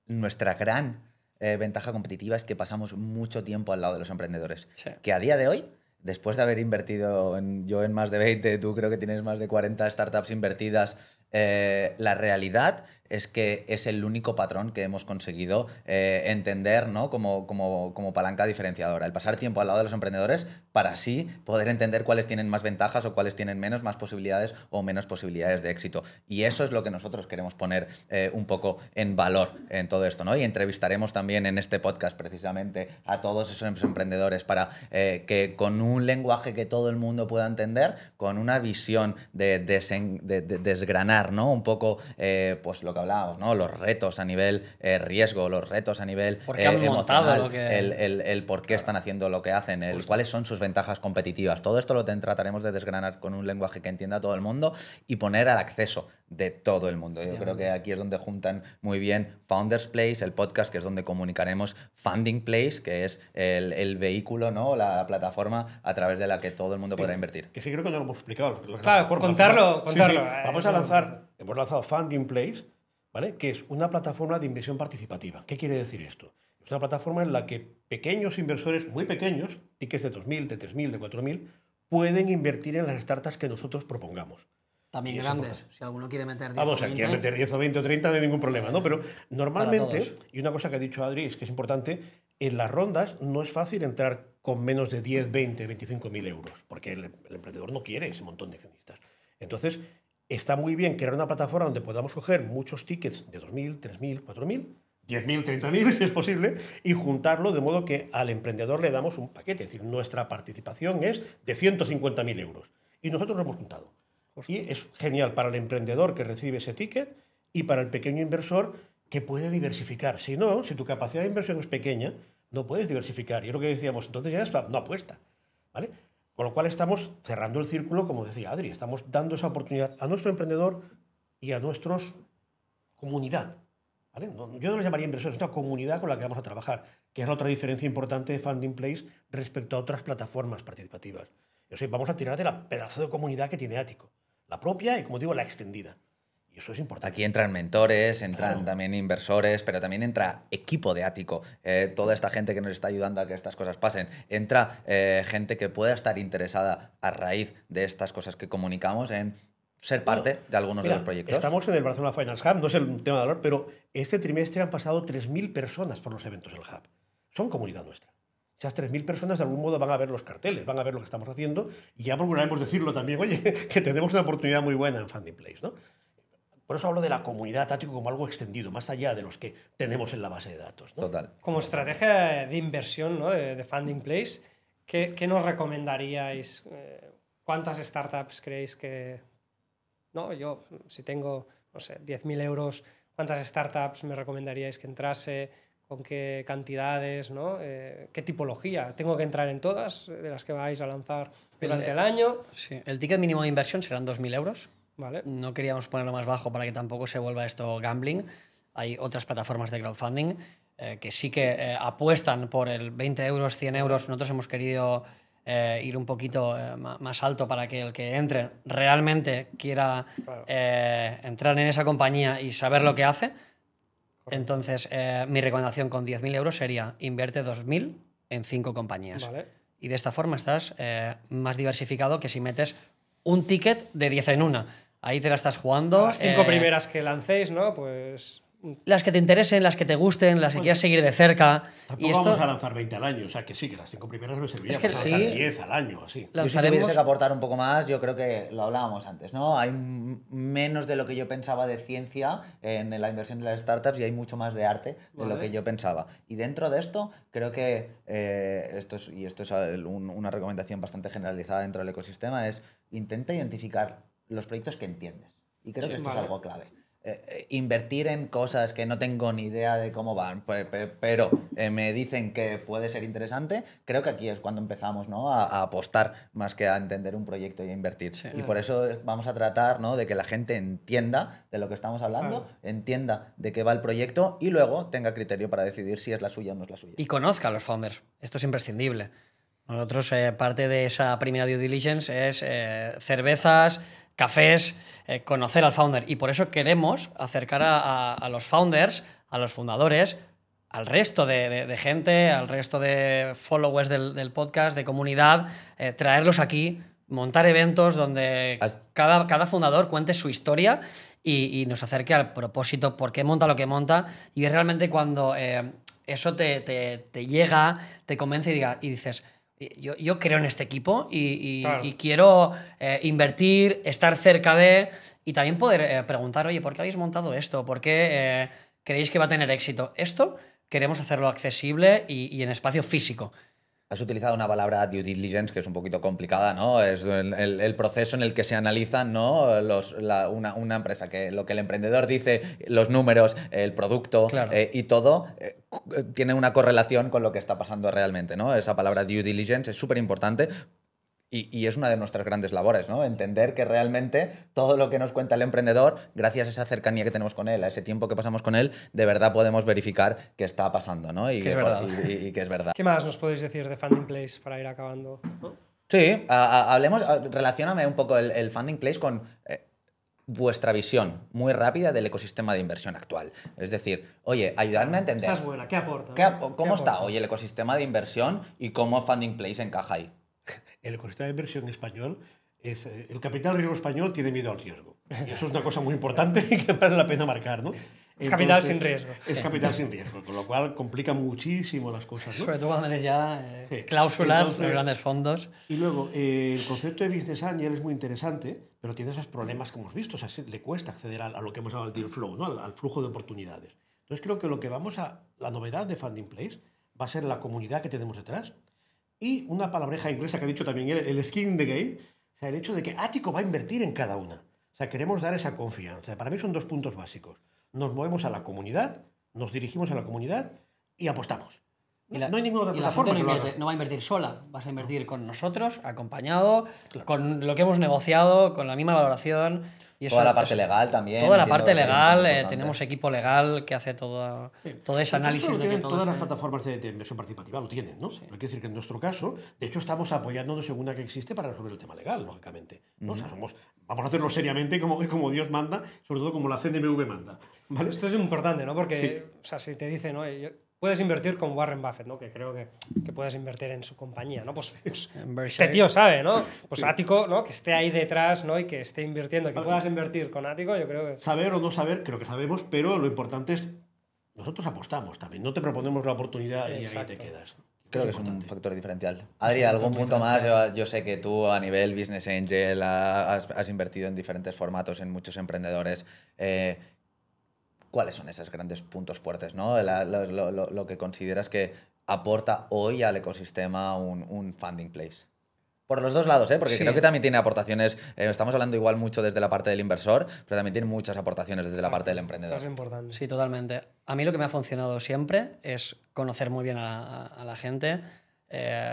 C: nuestra gran ventaja competitiva es que pasamos mucho tiempo al lado de los emprendedores.
A: Sí.
C: Que a día de hoy, después de haber invertido yo en más de 20, tú creo que tienes más de 40 startups invertidas, la realidad es que es el único patrón que hemos conseguido entender, ¿no? como palanca diferenciadora. El pasar tiempo al lado de los emprendedores para así poder entender cuáles tienen más ventajas o cuáles tienen menos, más posibilidades o menos posibilidades de éxito. Y eso es lo que nosotros queremos poner un poco en valor en todo esto, ¿no? Y entrevistaremos también en este podcast precisamente a todos esos emprendedores para que con un lenguaje que todo el mundo pueda entender, con una visión de desgranar, ¿no? Un poco pues lo que hablábamos, ¿no? Los retos a nivel riesgo, los retos a nivel emocional, el por qué están haciendo lo que hacen, cuáles son sus ventajas competitivas. Todo esto lo trataremos de desgranar con un lenguaje que entienda todo el mundo y poner al acceso de todo el mundo. Yo creo que aquí es donde juntan muy bien Founders Place, el podcast, que es donde comunicaremos Funding Place, que es el vehículo, ¿no? La plataforma a través de la que todo el mundo podrá invertir.
B: Que sí creo que no lo hemos explicado.
D: Claro, por contarlo.
B: Sí. Vamos a hemos lanzado Funding Place, ¿vale? Que es una plataforma de inversión participativa. ¿Qué quiere decir esto? Es una plataforma en la que pequeños inversores, muy pequeños, tickets de 2.000, de 3.000, de 4.000, pueden invertir en las startups que nosotros propongamos.
A: También grandes. Si alguno quiere meter 10
B: Vamos,
A: o 20...
B: quiere meter 10 o 20 o 30 no hay ningún problema, ¿no? Pero normalmente, y una cosa que ha dicho Adri es que es importante, en las rondas no es fácil entrar con menos de 10, 20, 25.000 euros, porque el emprendedor no quiere ese montón de accionistas. Entonces, está muy bien crear una plataforma donde podamos coger muchos tickets de 2.000, 3.000, 4.000, 10.000, 30.000 si es posible, y juntarlo de modo que al emprendedor le damos un paquete. Es decir, nuestra participación es de 150.000 euros. Y nosotros lo hemos juntado. Y es genial para el emprendedor que recibe ese ticket y para el pequeño inversor que puede diversificar. Si no, si tu capacidad de inversión es pequeña, no puedes diversificar. Y es lo que decíamos, entonces ya está, no apuesta, ¿vale? Con lo cual estamos cerrando el círculo, como decía Adri, estamos dando esa oportunidad a nuestro emprendedor y a nuestra comunidad. ¿Vale? Yo no les llamaría inversores, es una comunidad con la que vamos a trabajar, que es la otra diferencia importante de Funding Place respecto a otras plataformas participativas. O sea, vamos a tirar de la pedazo de comunidad que tiene Ático, la propia y, como digo, la extendida. Y eso es importante.
C: Aquí entran mentores, entran también inversores, pero también entra equipo de Ático. Toda esta gente que nos está ayudando a que estas cosas pasen. Entra gente que pueda estar interesada a raíz de estas cosas que comunicamos en ser parte de algunos de los proyectos.
B: Estamos en el Barcelona Finance Hub, no es el tema de valor, pero este trimestre han pasado 3.000 personas por los eventos del Hub. Son comunidad nuestra. Esas 3.000 personas de algún modo van a ver los carteles, van a ver lo que estamos haciendo y ya procuraremos decirlo también, oye, que tenemos una oportunidad muy buena en Funding Place, ¿no? Por eso hablo de la comunidad Ático como algo extendido, más allá de los que tenemos en la base de datos, ¿no?
C: Total.
D: Como estrategia de inversión, ¿no? de Funding Place, ¿qué nos recomendaríais? ¿Cuántas startups creéis que...? No, yo, si tengo, no sé, 10.000 euros, ¿cuántas startups me recomendaríais que entrase? ¿Con qué cantidades? ¿No? ¿Qué tipología? ¿Tengo que entrar en todas de las que vais a lanzar durante el año?
A: Sí. El ticket mínimo de inversión serán 2.000 euros.
D: Vale.
A: No queríamos ponerlo más bajo para que tampoco se vuelva esto gambling. Hay otras plataformas de crowdfunding que sí que apuestan por el 20 euros, 100 euros. Nosotros hemos querido ir un poquito más alto para que el que entre realmente quiera entrar en esa compañía y saber lo que hace. Entonces, mi recomendación con 10.000 euros sería invierte 2.000 en 5 compañías.
D: Vale.
A: Y de esta forma estás más diversificado que si metes un ticket de 10 en una. Ahí te la estás jugando.
D: Las 5 primeras que lancéis, ¿no? Pues
A: las que te interesen, las que te gusten, las que quieras seguir de cerca.
B: Tampoco
A: Y esto
B: vamos a lanzar 20 al año, o sea que sí, que las 5 primeras me servirían.
A: Es que
B: para
C: sí.
B: lanzar 10 al año, así.
C: Yo si
A: lanzaremos.
C: tuviese que aportar un poco más, yo creo que lo hablábamos antes, ¿no? Hay menos de lo que yo pensaba de ciencia en la inversión de las startups y hay mucho más de arte de lo que yo pensaba. Y dentro de esto, creo que esto es una recomendación bastante generalizada dentro del ecosistema, es intenta identificar los proyectos que entiendes. Y creo que esto es algo clave. Invertir en cosas que no tengo ni idea de cómo van, pero me dicen que puede ser interesante, creo que aquí es cuando empezamos, ¿no? a apostar más que a entender un proyecto y a invertir.
A: Sí.
C: Y por eso vamos a tratar, ¿no? de que la gente entienda de lo que estamos hablando, entienda de qué va el proyecto y luego tenga criterio para decidir si es la suya o no es la suya.
A: Y conozca a los founders. Esto es imprescindible. Nosotros, parte de esa primera due diligence es cervezas, cafés, conocer al founder. Y por eso queremos acercar a los founders, a los fundadores, al resto de gente, al resto de followers del podcast, de comunidad, traerlos aquí, montar eventos donde cada fundador cuente su historia y nos acerque al propósito, por qué monta lo que monta. Y es realmente cuando eso te llega, te convence y dices... Yo creo en este equipo y quiero invertir, estar cerca de... Y también poder preguntar, oye, ¿por qué habéis montado esto? ¿Por qué creéis que va a tener éxito? Esto queremos hacerlo accesible y en espacio físico.
C: Has utilizado una palabra due diligence que es un poquito complicada, ¿no? Es el proceso en el que se analizan, ¿no? Una empresa, que lo que el emprendedor dice, los números, el producto
A: Claro.
C: Y todo tiene una correlación con lo que está pasando realmente, ¿no? Esa palabra due diligence es súper importante. Y es una de nuestras grandes labores, ¿no? Entender que realmente todo lo que nos cuenta el emprendedor, gracias a esa cercanía que tenemos con él, a ese tiempo que pasamos con él, de verdad podemos verificar qué está pasando, ¿no? Y
A: que es verdad.
C: Y que es verdad.
D: ¿Qué más nos podéis decir de Funding Place para ir acabando? ¿No?
C: Sí, relacióname un poco el Funding Place con vuestra visión muy rápida del ecosistema de inversión actual. Es decir, oye, ayudadme a entender.
D: Esta es buena, ¿qué aporta?
C: ¿Cómo está hoy el ecosistema de inversión y cómo Funding Place encaja ahí?
B: El ecosistema de inversión español es... el capital riesgo español tiene miedo al riesgo. Y eso es una cosa muy importante y que vale la pena marcar, ¿no?
D: Es capital sin riesgo.
B: Es capital sin riesgo, con lo cual complica muchísimo las cosas, ¿no?
A: Sobre todo cuando metes ya
B: Sí.
A: cláusulas,
B: Entonces,
A: los grandes fondos.
B: Y luego, el concepto de Business Angel es muy interesante, pero tiene esos problemas que hemos visto. O sea, le cuesta acceder a lo que hemos hablado del deal flow, ¿no? Al flujo de oportunidades. Entonces, creo que lo que la novedad de Funding Place va a ser la comunidad que tenemos detrás y una palabreja inglesa que ha dicho también él, el skin in the game, o sea, el hecho de que Ático va a invertir en cada una. O sea, queremos dar esa confianza. Para mí son 2 puntos básicos. Nos movemos a la comunidad, nos dirigimos a la comunidad y apostamos. No hay ninguna otra
A: y la
B: plataforma
A: gente
B: que lo haga.
A: no va a invertir sola, vas a invertir con nosotros, acompañado, con lo que hemos negociado, con la misma valoración. Y eso,
C: Toda la parte legal también.
A: Toda la
C: entiendo
A: parte
C: que es
A: legal,
C: importante.
A: tenemos equipo legal que hace todo ese análisis
B: Eso
A: de que
B: tienen
A: todo
B: todas las
A: esté-
B: plataformas de inversión participativa, lo tienen, ¿no? Hay que decir que en nuestro caso, de hecho, estamos apoyándonos en una que existe para resolver el tema legal, lógicamente, ¿no? O sea, vamos a hacerlo seriamente como Dios manda, sobre todo como la CNMV manda, ¿vale?
D: Esto es importante, ¿no? Porque,
B: Sí.
D: o sea, si te dicen, ¿no? Puedes invertir con Warren Buffett, ¿no? Que creo que puedes invertir en su compañía, ¿no? Pues
A: Berkshire.
D: este tío sabe, ¿no? Pues Ático, ¿no? Que esté ahí detrás, ¿no? Y que esté invirtiendo, que puedas invertir con Ático, yo creo que...
B: Saber o no saber, creo que sabemos, pero lo importante es, nosotros apostamos también, no te proponemos la oportunidad y
D: Exacto.
B: ahí te quedas.
C: Creo que es un
B: importante.
C: factor diferencial. Adri, ¿algún punto más? Yo sé que tú a nivel Business Angel has invertido en diferentes formatos, en muchos emprendedores. ¿Cuáles son esos grandes puntos fuertes, ¿no? Lo que consideras que aporta hoy al ecosistema un Funding Place? Por los dos lados, ¿eh? Porque
A: Sí.
C: creo que también tiene aportaciones. Estamos hablando igual mucho desde la parte del inversor, pero también tiene muchas aportaciones desde la parte del emprendedor.
D: Esto es importante.
A: Sí, totalmente. A mí lo que me ha funcionado siempre es conocer muy bien a la gente.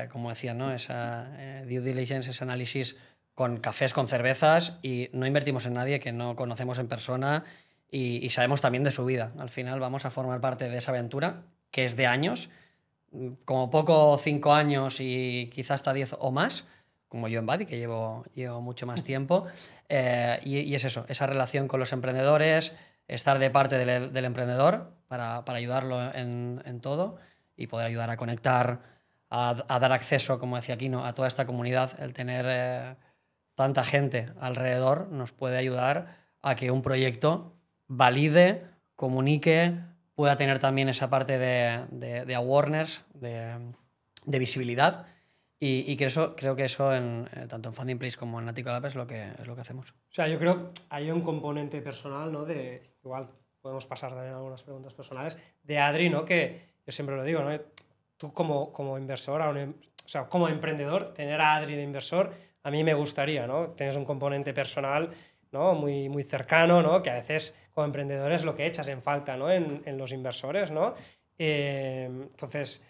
A: Como decía, ¿no? Esa due diligence, ese análisis con cafés, con cervezas, y no invertimos en nadie que no conocemos en persona y sabemos también de su vida. Al final vamos a formar parte de esa aventura, que es de años, como poco 5 años y quizás hasta 10 o más, como yo en Buddy, que llevo mucho más tiempo. Y es eso, esa relación con los emprendedores, estar de parte del emprendedor para ayudarlo en todo y poder ayudar a conectar, a dar acceso, como decía Kino, a toda esta comunidad. El tener tanta gente alrededor nos puede ayudar a que un proyecto valide comunique, pueda tener también esa parte de awareness, de visibilidad. Y que creo que eso, tanto en Funding Place como en Attico Lab, es lo que hacemos.
D: O sea, yo creo que hay un componente personal, ¿no? Igual podemos pasar también a algunas preguntas personales, de Adri, ¿no? Que yo siempre lo digo, ¿no? Tú como inversor, o sea, como emprendedor, tener a Adri de inversor, a mí me gustaría, ¿no? Tienes un componente personal, ¿no? Muy, muy cercano, ¿no? Que a veces como emprendedor es lo que echas en falta, ¿no? En los inversores, ¿no? Entonces,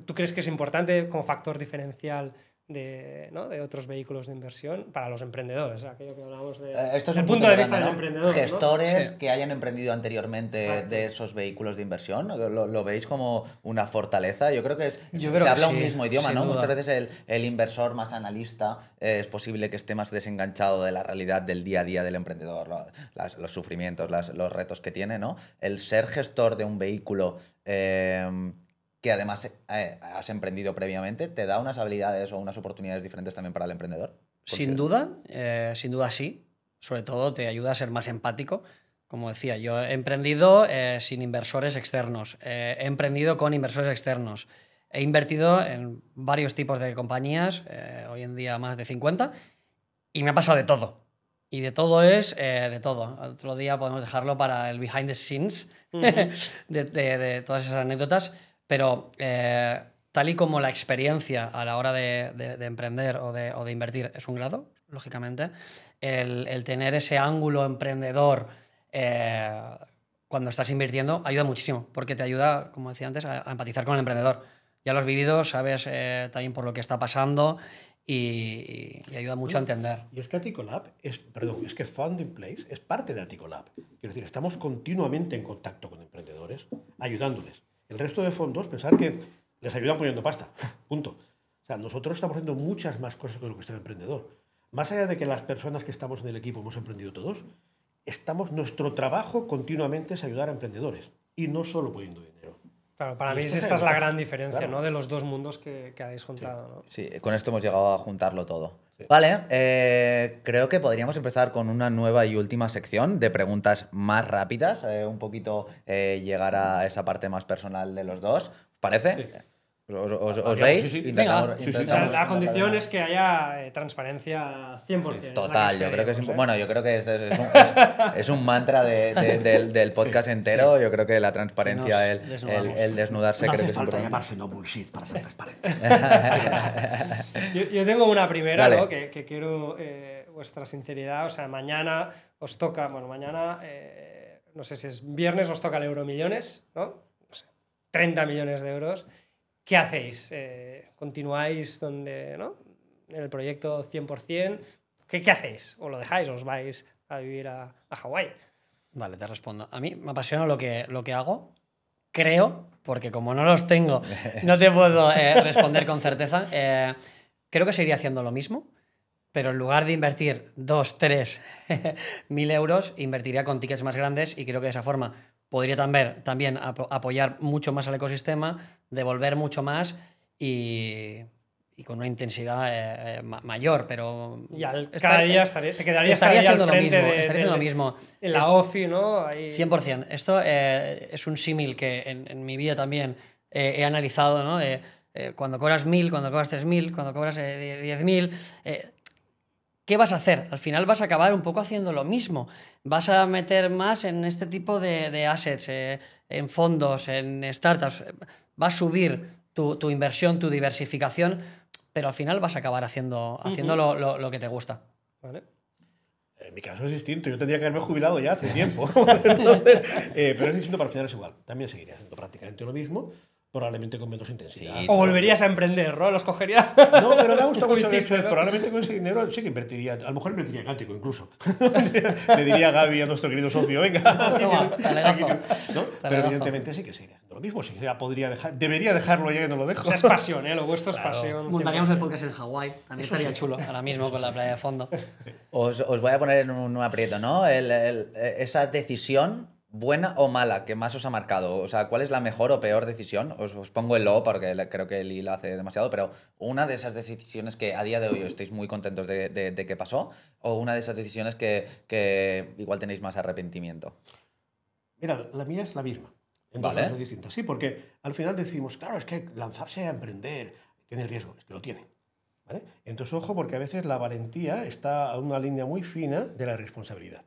D: ¿tú crees que es importante como factor diferencial ¿no? de otros vehículos de inversión para los emprendedores? Aquello que hablamos
C: Esto es
D: del
C: un
D: punto de
C: grande,
D: vista
C: ¿no?
D: del emprendedor.
C: Gestores,
D: ¿no?
C: que hayan emprendido anteriormente.
D: Exacto.
C: De esos vehículos de inversión, ¿lo veis como una fortaleza? Yo creo que
A: Yo
C: se
A: creo
C: habla
A: que
C: un
A: sí,
C: mismo idioma,
A: sin
C: ¿no?
A: duda.
C: Muchas veces el inversor más analista es posible que esté más desenganchado de la realidad del día a día del emprendedor, los sufrimientos, los retos que tiene, ¿no? El ser gestor de un vehículo que además has emprendido previamente, ¿te da unas habilidades o unas oportunidades diferentes también para el emprendedor?
A: Sin duda sí. Sobre todo te ayuda a ser más empático. Como decía, yo he emprendido sin inversores externos, he emprendido con inversores externos, he invertido en varios tipos de compañías, hoy en día más de 50, y me ha pasado de todo. Y de todo es de todo. Otro día podemos dejarlo para el behind the scenes de todas esas anécdotas, pero tal y como la experiencia a la hora de emprender o de invertir es un grado, lógicamente, el tener ese ángulo emprendedor cuando estás invirtiendo ayuda muchísimo, porque te ayuda, como decía antes, a empatizar con el emprendedor. Ya lo has vivido, sabes también por lo que está pasando y ayuda mucho a entender.
B: Y es que Attico Lab es que Funding Place es parte de Attico Lab. Quiero decir, estamos continuamente en contacto con emprendedores, ayudándoles. El resto de fondos, pensar que les ayudan poniendo pasta. Punto. O sea, nosotros estamos haciendo muchas más cosas que lo que está el emprendedor. Más allá de que las personas que estamos en el equipo hemos emprendido todos, nuestro trabajo continuamente es ayudar a emprendedores. Y no solo poniendo dinero.
D: Claro, para mí esta es la gran diferencia, claro, ¿no? De los dos mundos que habéis juntado. ¿no?
C: Sí, con esto hemos llegado a juntarlo todo. Sí. Vale, creo que podríamos empezar con una nueva y última sección de preguntas más rápidas, un poquito llegar a esa parte más personal de los dos. ¿Parece? Sí. ¿Os veis?
B: Sí, sí.
C: Intentamos,
B: sí, sí.
D: O sea, la condición es que haya transparencia 100%.
C: Total, yo creo que bueno, yo creo que es un mantra del podcast entero. Sí. Yo creo que la transparencia, el desnudarse,
B: no
C: creo
B: hace
C: que es
B: falta
C: importante.
B: llamarse no bullshit para ser transparente.
D: yo tengo una primera,
C: Dale.
D: ¿no? que quiero vuestra sinceridad. O sea, mañana os toca, no sé si es viernes, os toca el Euromillones, ¿no? No sé, 30 millones de euros. ¿Qué hacéis? ¿Continuáis donde, ¿no? en el proyecto 100%? ¿Qué hacéis? ¿O lo dejáis? ¿O os vais a vivir a Hawái?
A: Vale, te respondo. A mí me apasiona lo que hago. Creo, porque como no los tengo, no te puedo responder con certeza. Creo que seguiría haciendo lo mismo, pero en lugar de invertir 2, 3 mil euros, invertiría con tickets más grandes y creo que de esa forma podría también apoyar mucho más al ecosistema, devolver mucho más y con una intensidad mayor, pero...
D: Y cada día te quedarías
A: haciendo
D: al frente
A: estaría haciendo lo mismo.
D: En la OFI, ¿no? Ahí...
A: 100%. Esto es un símil que en mi vida también he analizado, ¿no? Cuando cobras 1.000, cuando cobras 3.000, cuando cobras 10.000... ¿Qué vas a hacer? Al final vas a acabar un poco haciendo lo mismo. Vas a meter más en este tipo de assets, en fondos, en startups. Va a subir tu inversión, tu diversificación, pero al final vas a acabar haciendo lo que te gusta.
D: Vale.
B: En mi caso es distinto. Yo tendría que haberme jubilado ya hace tiempo. Entonces, pero es distinto, para el final es igual. También seguiría haciendo prácticamente lo mismo, probablemente con menos intensidad.
C: Sí,
D: o volverías a emprender, ¿no? ¿Los cogerías?
B: No, pero me ha gustado mucho
D: hiciste, ¿no?
B: Probablemente con ese dinero sí que invertiría. A lo mejor invertiría en Attico incluso. Le diría a Gaby, a nuestro querido socio, venga. ¿no? Pero evidentemente sí que seguiría haciendo lo mismo. Sí, ya debería dejarlo ya que no lo dejo.
D: O sea, es pasión, ¿eh? Lo vuestro es pasión.
A: Montaríamos el podcast en Hawái. También estaría chulo ahora mismo con la playa de fondo.
C: Os voy a poner en un aprieto, ¿no? Esa decisión, ¿buena o mala, que más os ha marcado? O sea, ¿cuál es la mejor o peor decisión? Os pongo el lo, porque creo que Eli la hace demasiado, pero una de esas decisiones que a día de hoy estáis muy contentos de que pasó, o una de esas decisiones que igual tenéis más arrepentimiento.
B: Mira, la mía es la misma. En dos
C: Vale.
B: cosas distintas. Sí, porque al final decimos, claro, es que lanzarse a emprender tiene riesgo. Es que lo tiene. ¿Vale? Entonces, ojo, porque a veces la valentía está a una línea muy fina de la responsabilidad.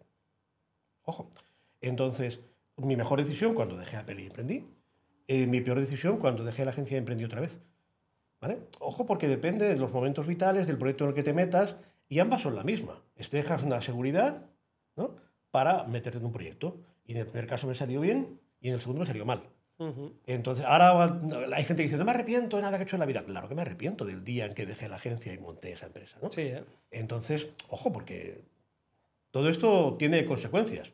B: Ojo. Entonces, mi mejor decisión cuando dejé Apple y emprendí. Mi peor decisión cuando dejé la agencia y emprendí otra vez. ¿Vale? Ojo, porque depende de los momentos vitales, del proyecto en el que te metas, y ambas son la misma. Dejas una seguridad, ¿no?, para meterte en un proyecto. Y en el primer caso me salió bien y en el segundo me salió mal. Entonces, ahora hay gente que dice, no me arrepiento de nada que he hecho en la vida. Claro que me arrepiento del día en que dejé la agencia y monté esa empresa, ¿no?
D: Sí,
B: Entonces, ojo, porque todo esto tiene consecuencias.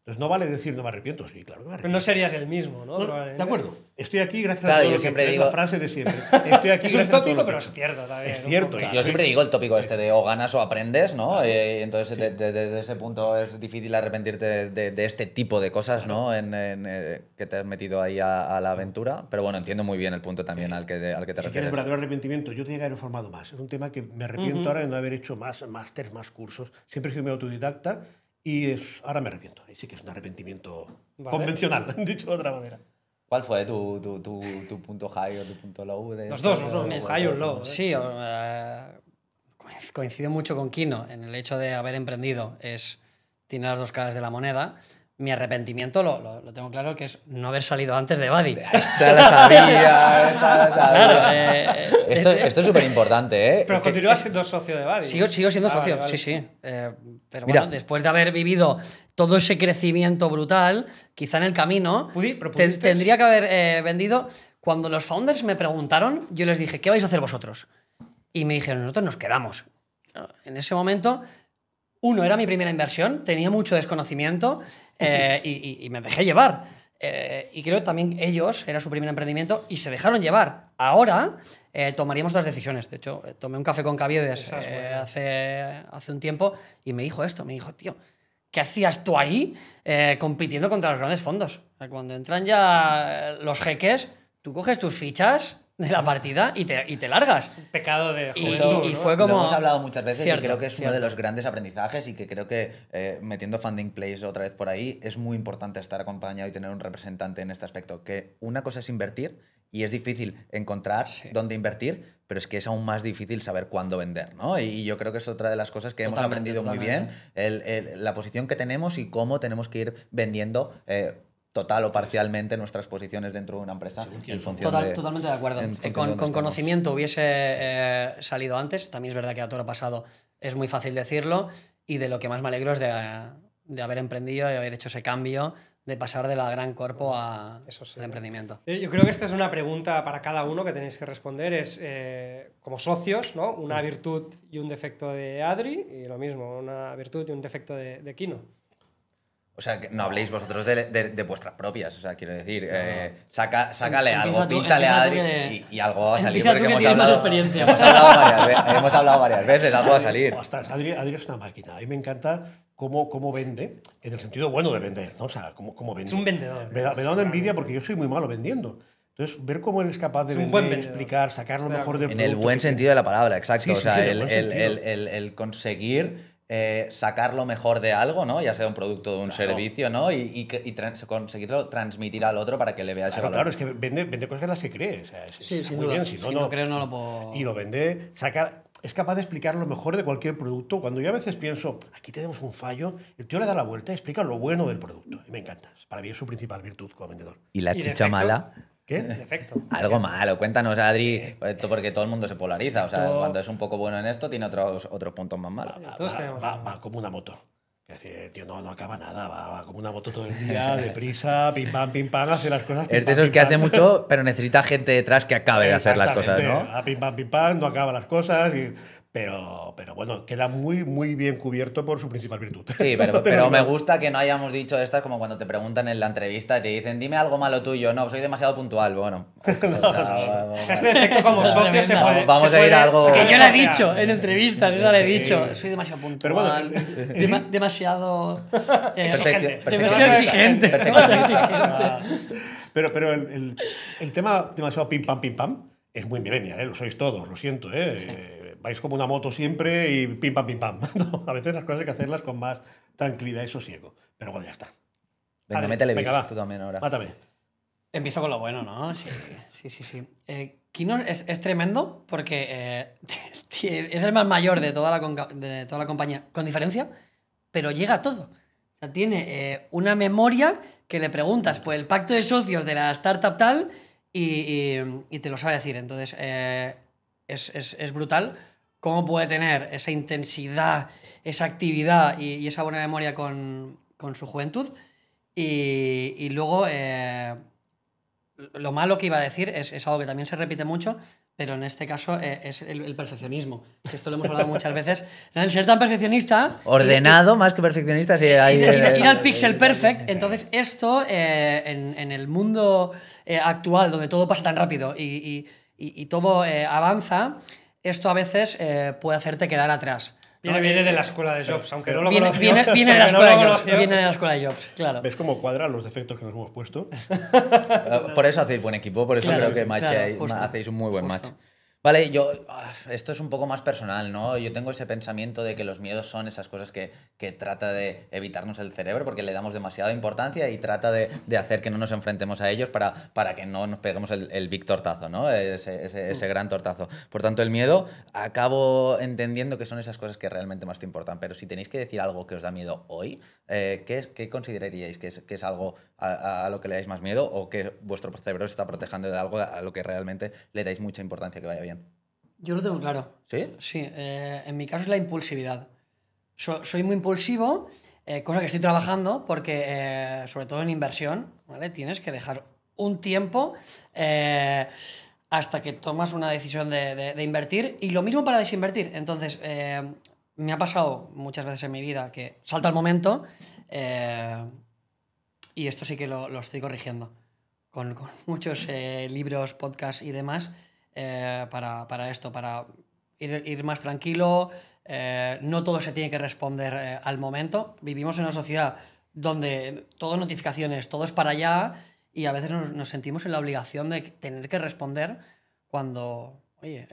B: Entonces, no vale decir no me arrepiento. Sí, claro que me
D: Pero
B: arrepiento.
D: no serías el mismo, ¿no?
B: No,
D: Probablemente.
B: de acuerdo. Estoy aquí gracias
C: Claro,
B: a todo
C: yo
B: lo
C: siempre
B: que es
C: digo-
B: la frase de siempre. Estoy aquí
D: Es un
B: gracias a todo
D: tópico,
B: lo que
D: pero
B: he
D: es
B: hecho.
D: cierto también.
B: Es
D: un
B: cierto,
D: poco.
B: y
C: Yo siempre digo el tópico este de o ganas o aprendes, ¿no? Entonces, desde ese punto es difícil arrepentirte de este tipo de cosas, ¿no? Que te has metido ahí a la aventura. Pero bueno, entiendo muy bien el punto también al que te
B: Si quieres
C: refieres.
B: verdadero arrepentimiento, yo tenía que haber formado más. Es un tema que me arrepiento ahora de no haber hecho más másters, más cursos. Siempre he sido muy autodidacta y ahora me arrepiento. Ahí sí que es un arrepentimiento
D: Vale.
B: convencional, dicho de otra manera.
C: ¿Cuál fue tu punto high o tu punto low?
D: Los dos, un high y un low.
A: Sí, coincido mucho con Kino en el hecho de haber emprendido. Tiene las dos caras de la moneda. Mi arrepentimiento lo tengo claro, que es no haber salido antes de Buddy.
C: Esta la sabía, esta la sabía.
A: Claro,
C: Esto es súper importante, ¿eh?
D: Pero continúas siendo socio de Buddy.
A: Sigo siendo
D: Ah,
A: socio,
D: vale, vale.
A: sí. Pero
C: Mira.
A: bueno, después de haber vivido todo ese crecimiento brutal, quizá en el camino
D: Pero pudiste-
A: tendría que haber vendido. Cuando los founders me preguntaron, yo les dije, ¿qué vais a hacer vosotros? Y me dijeron, nosotros nos quedamos. Claro, en ese momento, era mi primera inversión, tenía mucho desconocimiento y me dejé llevar. Y creo que también ellos, era su primer emprendimiento, y se dejaron llevar. Ahora tomaríamos otras decisiones. De hecho, tomé un café con Caviedes
D: Esa es buena.
A: hace un tiempo y me dijo esto, me dijo, tío, ¿qué hacías tú ahí compitiendo contra los grandes fondos? O sea, cuando entran ya los jeques, tú coges tus fichas de la partida y te largas.
D: Pecado de
A: Y-
D: juventud,
A: y
D: ¿no?
A: fue como-
C: Lo hemos hablado muchas veces
A: Cierto,
C: y creo que es uno de
A: cierto.
C: los grandes aprendizajes y que creo que metiendo Funding Place otra vez por ahí es muy importante estar acompañado y tener un representante en este aspecto. Que una cosa es invertir y es difícil encontrar dónde invertir, pero es que es aún más difícil saber cuándo vender, ¿no? Y yo creo que es otra de las cosas que hemos
A: Totalmente,
C: aprendido muy bien, la posición que tenemos y cómo tenemos que ir vendiendo total o parcialmente nuestras posiciones dentro de una empresa en función de...
A: Totalmente de acuerdo.
C: en función de
A: Con
C: dónde estemos.
A: conocimiento hubiese salido antes. También es verdad que a toro pasado es muy fácil decirlo. Y de lo que más me alegro es de haber emprendido y haber hecho ese cambio de pasar de la gran corpo al
D: Eso sí.
A: emprendimiento.
D: Yo creo que esta es una pregunta para cada uno que tenéis que responder. Es como socios, ¿no? Una virtud y un defecto de Adri, y lo mismo, una virtud y un defecto de Kino.
C: O sea, que no habléis vosotros de vuestras propias. O sea, quiero decir, sácale
A: Empieza
C: algo,
A: tú-
C: pínchale a
A: empieza tú
C: Adri
A: que-
C: y algo va a salir.
A: empieza tú
C: Porque
A: que
C: hemos
A: tienes más
C: hablado,
A: experiencia.
C: hemos hablado varias veces, algo va a salir.
B: Ostras, Adri es una máquina. A mí me encanta cómo vende, en el sentido bueno de vender, ¿no? O sea, cómo vende.
D: Es un vendedor.
B: Me da una envidia porque yo soy muy malo vendiendo. Entonces, ver cómo él es capaz de
D: Es un
B: vender,
D: buen vendedor.
B: explicar, sacar lo
D: Estoy de
B: mejor del
C: En
B: producto.
C: el buen
B: que
C: sentido de la palabra, exacto.
B: Sí,
C: o
B: sí,
C: sea,
B: sí, en el buen sentido.
C: el conseguir sacar lo mejor de algo, ¿no? Ya sea un producto o un
B: Claro.
C: servicio, ¿no? Y conseguirlo transmitir al otro para que le vea ese
B: Claro,
C: valor.
B: claro, es que vende cosas en las que cree. O sea,
A: Sí,
B: está
A: sin
B: muy
A: duda.
B: bien,
A: Si no creo, no lo puedo-
B: Y lo vende, es capaz de explicar lo mejor de cualquier producto. Cuando yo a veces pienso, aquí tenemos un fallo, el tío le da la vuelta y explica lo bueno del producto. Y me encanta. Para mí es su principal virtud como vendedor.
C: Y la
D: ¿Y
C: chicha
D: defecto?
C: mala.
B: ¿Qué?
D: Defecto.
C: Algo malo, cuéntanos, Adri, porque todo el mundo se polariza. O sea,
B: Todo-
C: cuando es un poco bueno en esto, tiene otros puntos más malos.
D: Todos tenemos algo.
B: Va como una moto. Es decir, tío, no acaba nada, va como una moto todo el día, deprisa, pim pam, hace las cosas.
C: Es de esos que hace mucho, pero necesita gente detrás que acabe de hacer las cosas, ¿no?
B: A pim pam, no acaba las cosas. Pero bueno, queda muy bien cubierto por su principal virtud.
C: Sí,
B: No
C: pero
B: tengo
C: me
B: duda.
C: gusta que no hayamos dicho estas como cuando te preguntan en la entrevista y te dicen, dime algo malo tuyo. No, soy demasiado puntual. Bueno.
D: O sea, este defecto como socio se puede.
C: Vamos
D: se
C: a ir a
D: puede-
C: algo-
D: se
A: Que
D: puede
A: yo le he
D: sortear.
A: dicho en entrevistas, esa le he
B: Sí.
A: dicho. Soy demasiado puntual,
B: Pero bueno,
A: demasiado
D: Exigente.
A: demasiado exigente. Demasiado exigente.
B: Pero el tema demasiado pim pam es muy millennial, ¿eh? Lo sois todos, lo siento. Vais como una moto siempre y pim pam. No, a veces las cosas hay que hacerlas con más tranquilidad y sosiego. Pero bueno, ya está.
C: Venga,
D: Vale,
C: métele
B: venga,
C: beef,
B: va.
C: tú también ahora.
B: Mátame.
A: Empiezo con lo bueno, ¿no? Sí. Kino es tremendo porque es el más mayor de toda la compañía, con diferencia, pero llega a todo. O sea, tiene una memoria que le preguntas por el pacto de socios de la startup tal y te lo sabe decir. Entonces, es brutal cómo puede tener esa intensidad, esa actividad y esa buena memoria con su juventud. Y luego, lo malo que iba a decir es algo que también se repite mucho, pero en este caso es el perfeccionismo. Esto lo hemos hablado muchas veces. El ser tan perfeccionista...
C: Ordenado más que perfeccionista. Sí,
A: ir al pixel perfect. Entonces, esto en el mundo actual, donde todo pasa tan rápido y todo avanza, esto a veces puede hacerte quedar atrás.
D: Viene de la escuela de Jobs, aunque no lo
A: Viene
D: conoció.
A: de la escuela de Jobs. Viene de la escuela de Jobs, claro.
B: ¿Ves cómo cuadran los defectos que nos hemos puesto?
C: Por eso hacéis buen equipo, por eso
A: Claro,
C: creo que
A: claro,
C: hacéis un muy buen
A: justo.
C: match. Vale, esto es un poco más personal, ¿no? Yo tengo ese pensamiento de que los miedos son esas cosas que trata de evitarnos el cerebro porque le damos demasiada importancia y trata de hacer que no nos enfrentemos a ellos para que no nos peguemos el big tortazo, ¿no? Ese gran tortazo. Por tanto, el miedo, acabo entendiendo que son esas cosas que realmente más te importan. Pero si tenéis que decir algo que os da miedo hoy, ¿qué consideraríais que es algo a lo que le dais más miedo o que vuestro cerebro se está protegiendo de algo a lo que realmente le dais mucha importancia que vaya bien?
A: Yo lo tengo claro.
C: ¿Sí?
A: Sí, en mi caso es la impulsividad. Soy muy impulsivo, cosa que estoy trabajando porque, sobre todo en inversión, ¿vale? Tienes que dejar un tiempo hasta que tomas una decisión de invertir y lo mismo para desinvertir. Entonces, me ha pasado muchas veces en mi vida que salto al momento y esto sí que lo estoy corrigiendo con muchos libros, podcasts y demás. Para esto, para ir más tranquilo. No todo se tiene que responder al momento. Vivimos en una sociedad donde todo es notificaciones, todo es para allá y a veces nos sentimos en la obligación de tener que responder cuando, oye,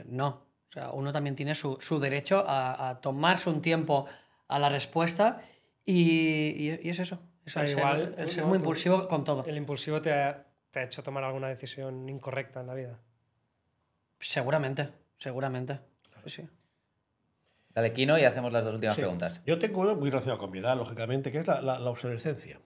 A: no. O sea, uno también tiene su derecho a tomarse un tiempo a la respuesta y es eso. Es el ser muy impulsivo con todo.
D: El impulsivo te ha hecho tomar alguna decisión incorrecta en la vida.
A: Seguramente. Sí.
C: Dale, Kino, y hacemos las dos últimas preguntas.
B: Yo tengo uno muy relacionado con mi edad, lógicamente, que es la obsolescencia.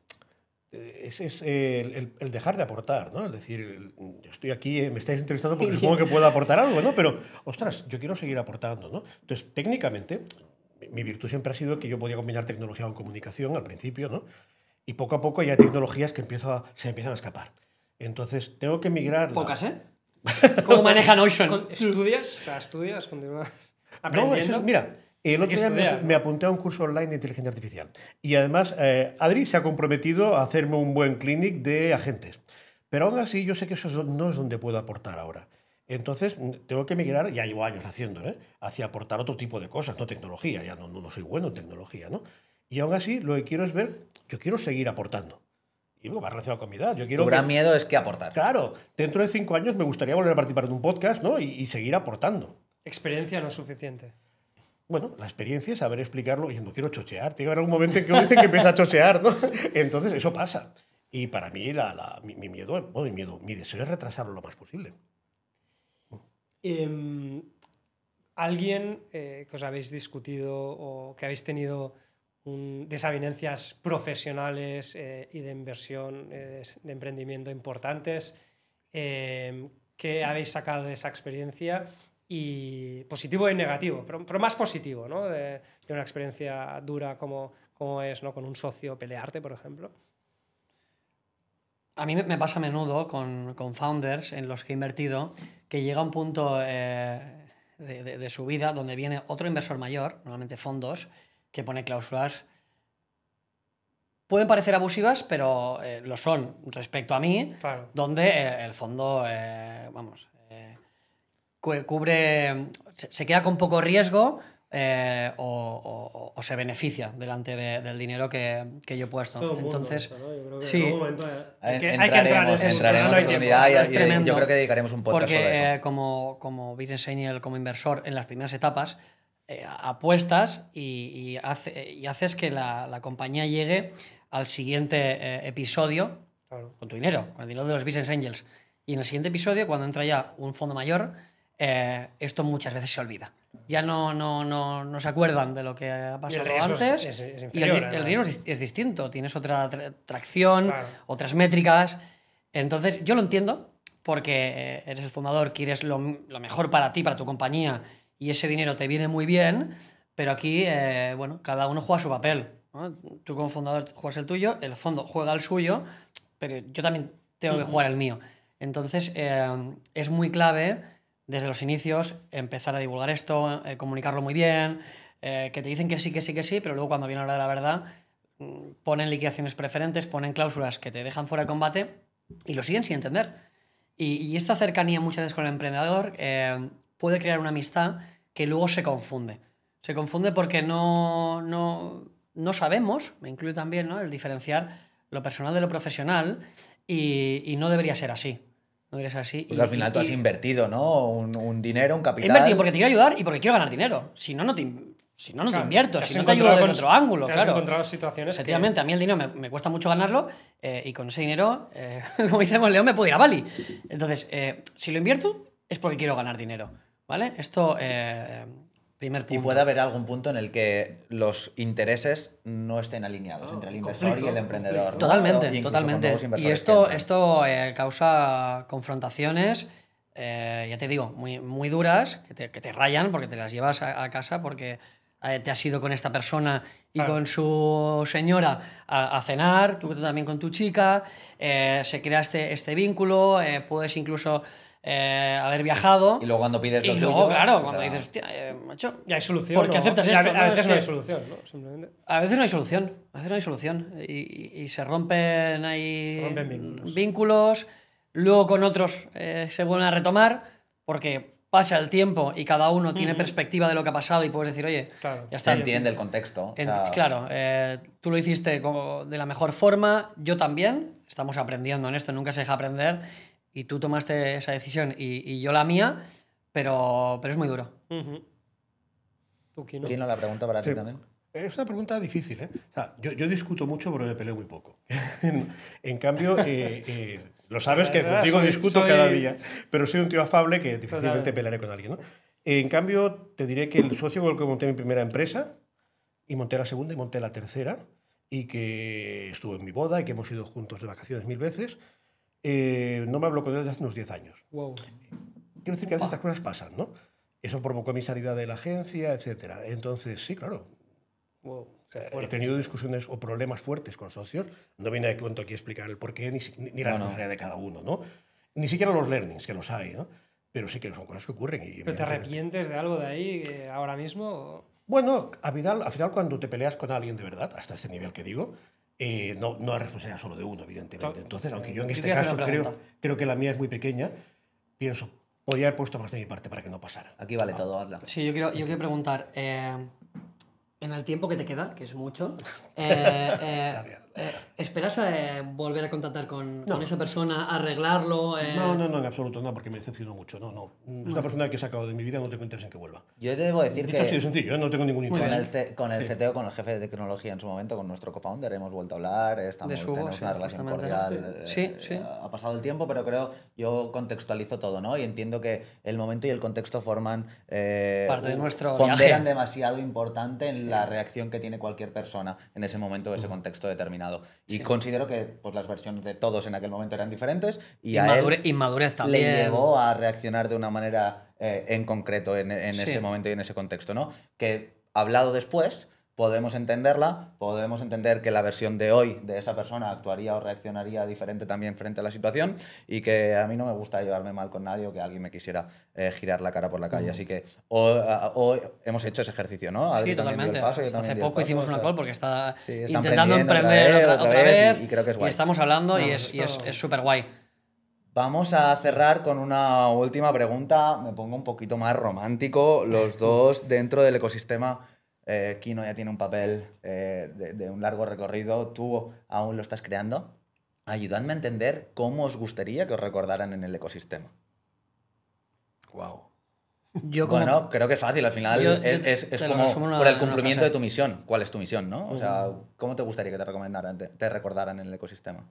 B: Es el dejar de aportar, ¿no? Es decir, yo estoy aquí, me estáis entrevistando porque supongo que puedo aportar algo, ¿no? Pero, ostras, yo quiero seguir aportando, ¿no? Entonces, técnicamente, mi virtud siempre ha sido que yo podía combinar tecnología con comunicación al principio, ¿no? Y poco a poco ya hay tecnologías que se empiezan a escapar. Entonces, tengo que migrar...
A: Pocas, ¿eh? ¿Cómo maneja Notion?
D: ¿Estudias? O sea, ¿estudias? ¿Continúas aprendiendo?
B: No, mira, el otro día me apunté a un curso online de inteligencia artificial. Y además, Adri se ha comprometido a hacerme un buen clinic de agentes. Pero aún así, yo sé que eso no es donde puedo aportar ahora. Entonces, tengo que migrar, ya llevo años haciéndolo, hacia aportar otro tipo de cosas, no tecnología. Ya no soy bueno en tecnología, ¿no? Y aún así, lo que quiero es ver, yo quiero seguir aportando. Y va relacionado con mi edad.
C: Tu gran miedo es que aportar.
B: Claro, dentro de 5 años me gustaría volver a participar de un podcast, ¿no? Y seguir aportando.
D: Experiencia no es suficiente.
B: Bueno, la experiencia es saber explicarlo. Y no quiero chochear. Tiene que haber algún momento en que uno dice que empieza a chochear, ¿no? Entonces, eso pasa. Y para mí, mi deseo es retrasarlo lo más posible.
D: ¿Alguien que os habéis discutido o que habéis tenido desavenencias profesionales y de inversión, de emprendimiento importantes, que habéis sacado de esa experiencia, y positivo y negativo, pero más positivo, ¿no? De una experiencia dura como es, ¿no? Con un socio pelearte, por ejemplo?
A: A mí me pasa a menudo con founders en los que he invertido que llega un punto de su vida donde viene otro inversor mayor, normalmente fondos, que pone cláusulas. Pueden parecer abusivas, pero lo son respecto a mí,
D: claro,
A: donde el fondo, cubre, se queda con poco riesgo o se beneficia delante del dinero que yo he puesto. Entonces,
D: eso, ¿no? Yo creo que
A: sí,
D: en algún momento hay que entrar en eso.
C: Entraremos
D: No hay
C: en
D: tiempo.
C: profundidad
A: es tremendo.
C: yo creo que dedicaremos un podcast
A: porque
C: sobre eso.
A: como business angel, como inversor en las primeras etapas, apuestas y haces que la compañía llegue al siguiente episodio
D: Claro.
A: con tu dinero, con el dinero de los Business Angels. Y en el siguiente episodio, cuando entra ya un fondo mayor, esto muchas veces se olvida. Ya no se acuerdan de lo que ha
D: Y el
A: pasado
D: riesgo
A: antes.
D: es
A: Y
D: inferior,
A: el
D: además.
A: riesgo es distinto. Tienes otra tracción,
D: Claro.
A: otras métricas. Entonces, yo lo entiendo, porque eres el fundador, quieres lo mejor para ti, para tu compañía, y ese dinero te viene muy bien, pero aquí, bueno, cada uno juega su papel, ¿no? Tú como fundador juegas el tuyo, el fondo juega el suyo, pero yo también tengo que jugar el mío. Entonces, es muy clave desde los inicios empezar a divulgar esto, comunicarlo muy bien, que te dicen que sí, que sí, que sí, pero luego cuando viene la hora de la verdad, ponen liquidaciones preferentes, ponen cláusulas que te dejan fuera de combate y lo siguen sin entender. Y esta cercanía muchas veces con el emprendedor puede crear una amistad que luego se confunde. Se confunde porque no sabemos, me incluyo también, ¿no?, el diferenciar lo personal de lo profesional y no debería ser así. No debería ser así.
C: Porque al final tú has invertido, ¿no? Un dinero, un
A: He
C: capital.
A: invertido porque te quiero ayudar y porque quiero ganar dinero. Si no, no te
D: Claro,
A: invierto.
D: te has
A: Si no te ayudo desde
D: encontrado
A: otro ángulo,
D: te has
A: claro.
D: encontrado situaciones que...
A: Efectivamente, a mí el dinero me cuesta mucho ganarlo y con ese dinero, como decimos León, me puedo ir a Bali. Entonces, si lo invierto es porque quiero ganar dinero, ¿vale? Esto, primer punto.
C: Y puede haber algún punto en el que los intereses no estén alineados entre el inversor y el emprendedor, ¿no?
A: Totalmente,
C: Incluso con
A: totalmente.
C: nuevos
A: Y
C: inversores
A: esto,
C: que
A: esto causa confrontaciones, ya te digo, muy, muy duras, que te rayan porque te las llevas a casa porque te has ido con esta persona y
D: Claro.
A: con su señora a cenar, tú también con tu chica, se crea este vínculo, puedes incluso haber viajado.
C: Y luego cuando pides lo
A: Y
C: tuyo,
A: luego, claro,
C: o
A: cuando
C: sea,
A: dices, hostia, macho,
D: Ya hay solución.
A: ¿por qué
D: ¿no?
A: aceptas
D: Y
A: esto?
D: A
A: No,
D: veces
A: es
D: no hay
A: que-
D: solución, ¿no? Simplemente.
A: A veces no hay solución, a veces no hay solución y se rompen ahí
D: Se rompen
A: vínculos, luego con otros se vuelven a retomar porque pasa el tiempo y cada uno tiene perspectiva de lo que ha pasado y puedes decir, oye,
D: Claro.
A: ya
C: se
A: está.
C: entiende el contexto. O sea,
A: Claro, tú lo hiciste de la mejor forma, yo también, estamos aprendiendo en esto, nunca se deja aprender y tú tomaste esa decisión y yo la mía, pero es muy duro.
D: Ujú. Tú, Kino.
C: Kino, la pregunta para ti
B: Sí.
C: también.
B: Es una pregunta difícil, ¿eh? O sea, yo discuto mucho, pero me peleo muy poco. En cambio, lo sabes que contigo discuto cada día, pero soy un tío afable que difícilmente pelearé con alguien, ¿no? En cambio, te diré que el socio con el que monté mi primera empresa, y monté la segunda y monté la tercera, y que estuvo en mi boda y que hemos ido juntos de vacaciones 1000 veces, no me hablo con él desde hace unos 10 años.
D: Wow.
B: Quiero decir que a veces estas cosas pasan, ¿no? Eso provocó mi salida de la agencia, etcétera. Entonces, sí, claro,
D: Wow.
B: he tenido discusiones o problemas fuertes con socios. No viene de cuento aquí a explicar el porqué ni la responsabilidad de cada uno, ¿no? Ni siquiera los learnings, que los hay, ¿no? Pero sí que son cosas que ocurren. Y,
D: ¿Pero te arrepientes de algo de ahí ahora mismo? O...
B: Bueno, al final cuando te peleas con alguien de verdad, hasta este nivel que digo, no es responsabilidad solo de uno, evidentemente.
D: Claro.
B: Entonces, aunque yo en
A: Yo
B: este
A: quería hacer
B: caso
A: una pregunta.
B: creo que la mía es muy pequeña, pienso, podría haber puesto más de mi parte para que no pasara.
C: Aquí vale todo, hazla.
A: Sí, yo quiero preguntar, en el tiempo que te queda, que es mucho, ¿esperas volver a contactar con esa persona, arreglarlo?
B: No, en absoluto, no, porque me decepcionó mucho. No. Es una persona que he sacado de mi vida, no tengo interés en que vuelva.
C: Yo debo decir
B: Dicho así de
C: que
B: sencillo, no tengo ningún
C: con
B: interés.
C: con el CTO, con el jefe de tecnología en su momento, con nuestro co-founder, hemos vuelto a hablar,
A: De Subo,
C: tenemos
A: sí,
C: una relación
A: justamente.
C: cordial.
A: Sí, sí.
C: Ha pasado el tiempo, pero yo contextualizo todo, ¿no? Y entiendo que el momento y el contexto forman...
A: Parte de nuestro
C: ponderan
A: viaje.
C: demasiado importante en la reacción que tiene cualquier persona en ese momento, ese contexto determinado. Y considero que pues, las versiones de todos en aquel momento eran diferentes y a él
A: Inmadurez también.
C: le llevó a reaccionar de una manera en concreto en
A: Sí.
C: ese momento y en ese contexto, ¿no? Que hablado después podemos entenderla, podemos entender que la versión de hoy de esa persona actuaría o reaccionaría diferente también frente a la situación y que a mí no me gusta llevarme mal con nadie o que alguien me quisiera girar la cara por la calle. Así que hoy hemos hecho ese ejercicio, ¿no? Adri
A: Sí,
C: también dio
A: totalmente.
C: el paso, yo
A: Hasta
C: también
A: hace
C: di el
A: poco
C: paso,
A: hicimos
C: o
A: una
C: sea,
A: call porque está
C: sí, está
A: intentando
C: emprendiendo
A: emprender
C: otra vez y creo que es
A: y
C: guay.
A: estamos hablando y
D: pues esto-
A: es súper guay.
C: Vamos a cerrar con una última pregunta. Me pongo un poquito más romántico. Los dos dentro del ecosistema. Kino ya tiene un papel de un largo recorrido. Tú aún lo estás creando. Ayudadme a entender cómo os gustaría que os recordaran en el ecosistema.
B: Wow.
A: Yo como...
C: Bueno, creo que es fácil. Al final es
A: te lo
C: como
A: resumo en
C: por el
A: una
C: cumplimiento
A: frase.
C: de tu misión. ¿Cuál es tu misión, no? O sea, ¿cómo te gustaría que te recordaran en el ecosistema?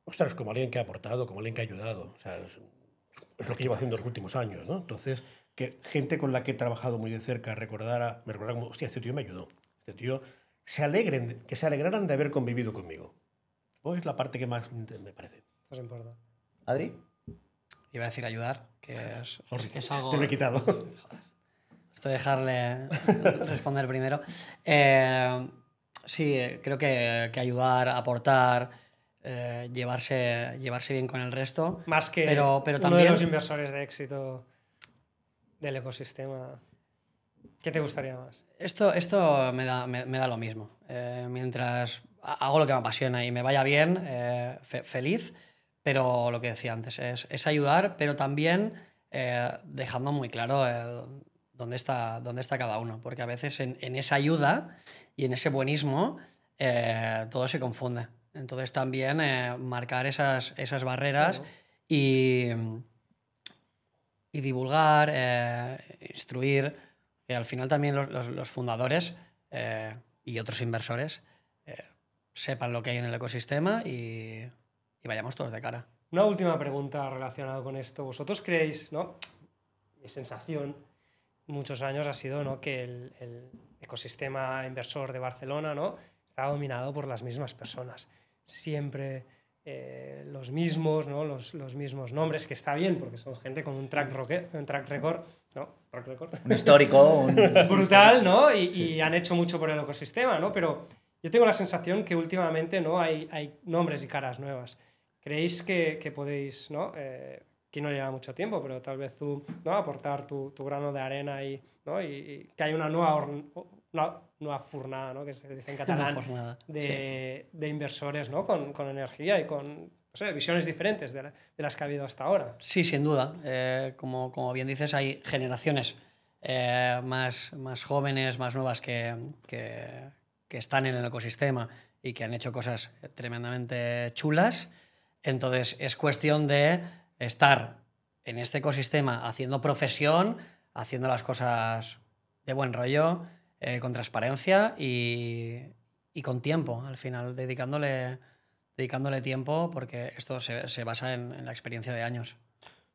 B: Ostras, como alguien que ha aportado, como alguien que ha ayudado. O sea, es lo que llevo haciendo los últimos años, ¿no? Entonces, que gente con la que he trabajado muy de cerca me recordara como, hostia, este tío me ayudó. Este tío que se alegraran de haber convivido conmigo. Pues es la parte que más me parece.
D: Eso es importante.
C: ¿Adri?
A: Iba a decir ayudar, que es algo...
B: Te lo he quitado.
A: Esto de dejarle responder primero. Sí, creo que ayudar, aportar, llevarse bien con el resto.
D: Más que
A: pero
D: uno
A: también,
D: de los inversores de éxito del ecosistema. ¿Qué te gustaría más?
A: Esto me da lo mismo. Mientras hago lo que me apasiona y me vaya bien, feliz, pero lo que decía antes es ayudar, pero también dejando muy claro dónde está cada uno, porque a veces en esa ayuda y en ese buenismo todo se confunde. Entonces también marcar esas barreras
D: Claro.
A: y divulgar, instruir, que al final también los fundadores y otros inversores sepan lo que hay en el ecosistema y vayamos todos de cara.
D: Una última pregunta relacionada con esto. ¿Vosotros creéis, no? Mi sensación muchos años ha sido, ¿no?, que el ecosistema inversor de Barcelona, ¿no?, está dominado por las mismas personas. Siempre los mismos, ¿no?, los mismos nombres, que está bien porque son gente con un track record, ¿no?
C: Un histórico,
D: brutal, ¿no? Y han hecho mucho por el ecosistema, ¿no? Pero yo tengo la sensación que últimamente, ¿no?, hay nombres y caras nuevas. ¿Creéis que podéis, ¿no? Que no lleva mucho tiempo, pero tal vez tú, ¿no?, aportar tu grano de arena ¿no?, y que hay una nueva fornada, ¿no?, que se dice en catalán, de inversores, ¿no?, con energía y con, no sé, visiones diferentes de las que ha habido hasta ahora?
A: Sí, sin duda. Como bien dices, hay generaciones más jóvenes, más nuevas que están en el ecosistema y que han hecho cosas tremendamente chulas. Entonces es cuestión de estar en este ecosistema haciendo profesión, haciendo las cosas de buen rollo, con transparencia y con tiempo, al final, dedicándole tiempo, porque esto se basa en la experiencia de años.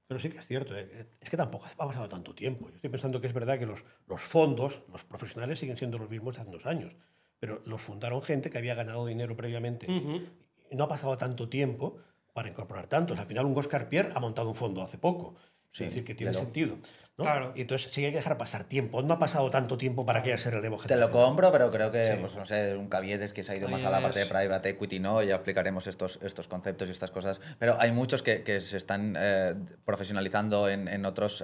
B: Pero sí que es cierto, es que tampoco ha pasado tanto tiempo. Yo estoy pensando que es verdad que los fondos, los profesionales siguen siendo los mismos de hace 2 años, pero los fundaron gente que había ganado dinero previamente. Y no ha pasado tanto tiempo para incorporar tantos. Al final un Oscar Pierre ha montado un fondo hace poco.
C: Sí,
B: es decir, que tiene sentido, ¿no?
D: Claro.
B: Y entonces sí hay que dejar pasar tiempo. No ha pasado tanto tiempo para que haya ese relevo
C: Te lo
B: generacional.
C: compro, pero creo que,
B: Sí.
C: pues no sé, un Caviedes que se ha ido
A: Oye,
C: más a la parte de private equity, ¿no? Ya explicaremos estos conceptos y estas cosas. Pero hay muchos que se están profesionalizando en otros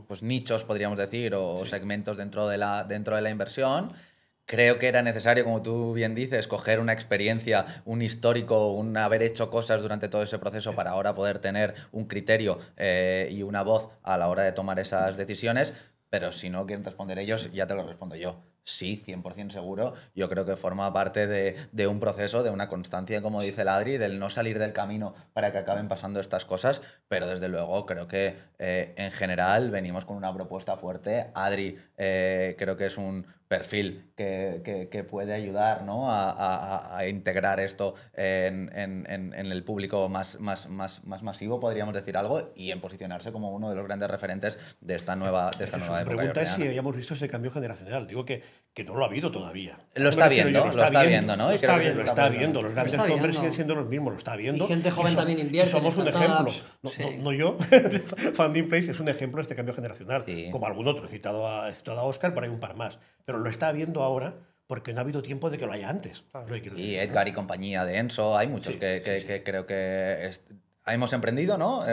C: pues nichos, podríamos decir, o segmentos dentro de la inversión. Creo que era necesario, como tú bien dices, coger una experiencia, un histórico, un haber hecho cosas durante todo ese proceso para ahora poder tener un criterio y una voz a la hora de tomar esas decisiones. Pero si no quieren responder ellos, ya te lo respondo yo. Sí, 100% seguro. Yo creo que forma parte de un proceso, de una constancia, como dice el Adri, del no salir del camino para que acaben pasando estas cosas. Pero desde luego creo que en general venimos con una propuesta fuerte. Adri creo que es un perfil que puede ayudar, ¿no?, a integrar esto en el público más masivo, podríamos decir algo, y en posicionarse como uno de los grandes referentes de esta nueva época.
B: La pregunta es si habíamos visto ese cambio generacional. Digo que no lo ha habido todavía.
C: Lo está viendo, ¿no?
B: Lo
C: Y creo que
B: lo está viendo. Los grandes nombres siguen siendo los mismos, lo está viendo.
A: Y gente joven también invierte.
B: Y somos un ejemplo.
A: Sí.
B: No yo. Funding Place es un ejemplo de este cambio generacional.
C: Sí.
B: Como algún otro. He citado a Oscar, pero hay un par más. Pero lo está viendo ahora porque no ha habido tiempo de que lo haya antes.
C: Y Edgar y compañía de Enso, hay muchos que creo que hemos emprendido, ¿no?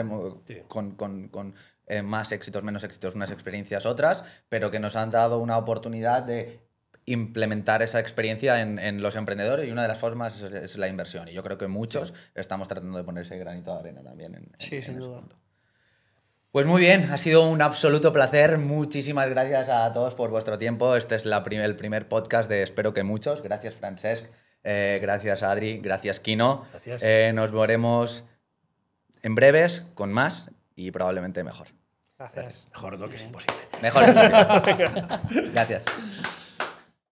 C: Con más éxitos, menos éxitos, unas experiencias, otras, pero que nos han dado una oportunidad de implementar esa experiencia en los emprendedores, y una de las formas es la inversión. Y yo creo que muchos estamos tratando de poner ese granito de arena también
A: Sí, sin
C: ese
A: duda.
C: punto. Pues muy bien, ha sido un absoluto placer. Muchísimas gracias a todos por vuestro tiempo. Este es el primer podcast de Espero que muchos. Gracias, Francesc. Gracias, Adri. Gracias, Kino.
B: Gracias.
C: Nos veremos en breves con más y probablemente mejor.
D: Gracias.
B: Mejor no, que es imposible.
C: Mejor. Gracias.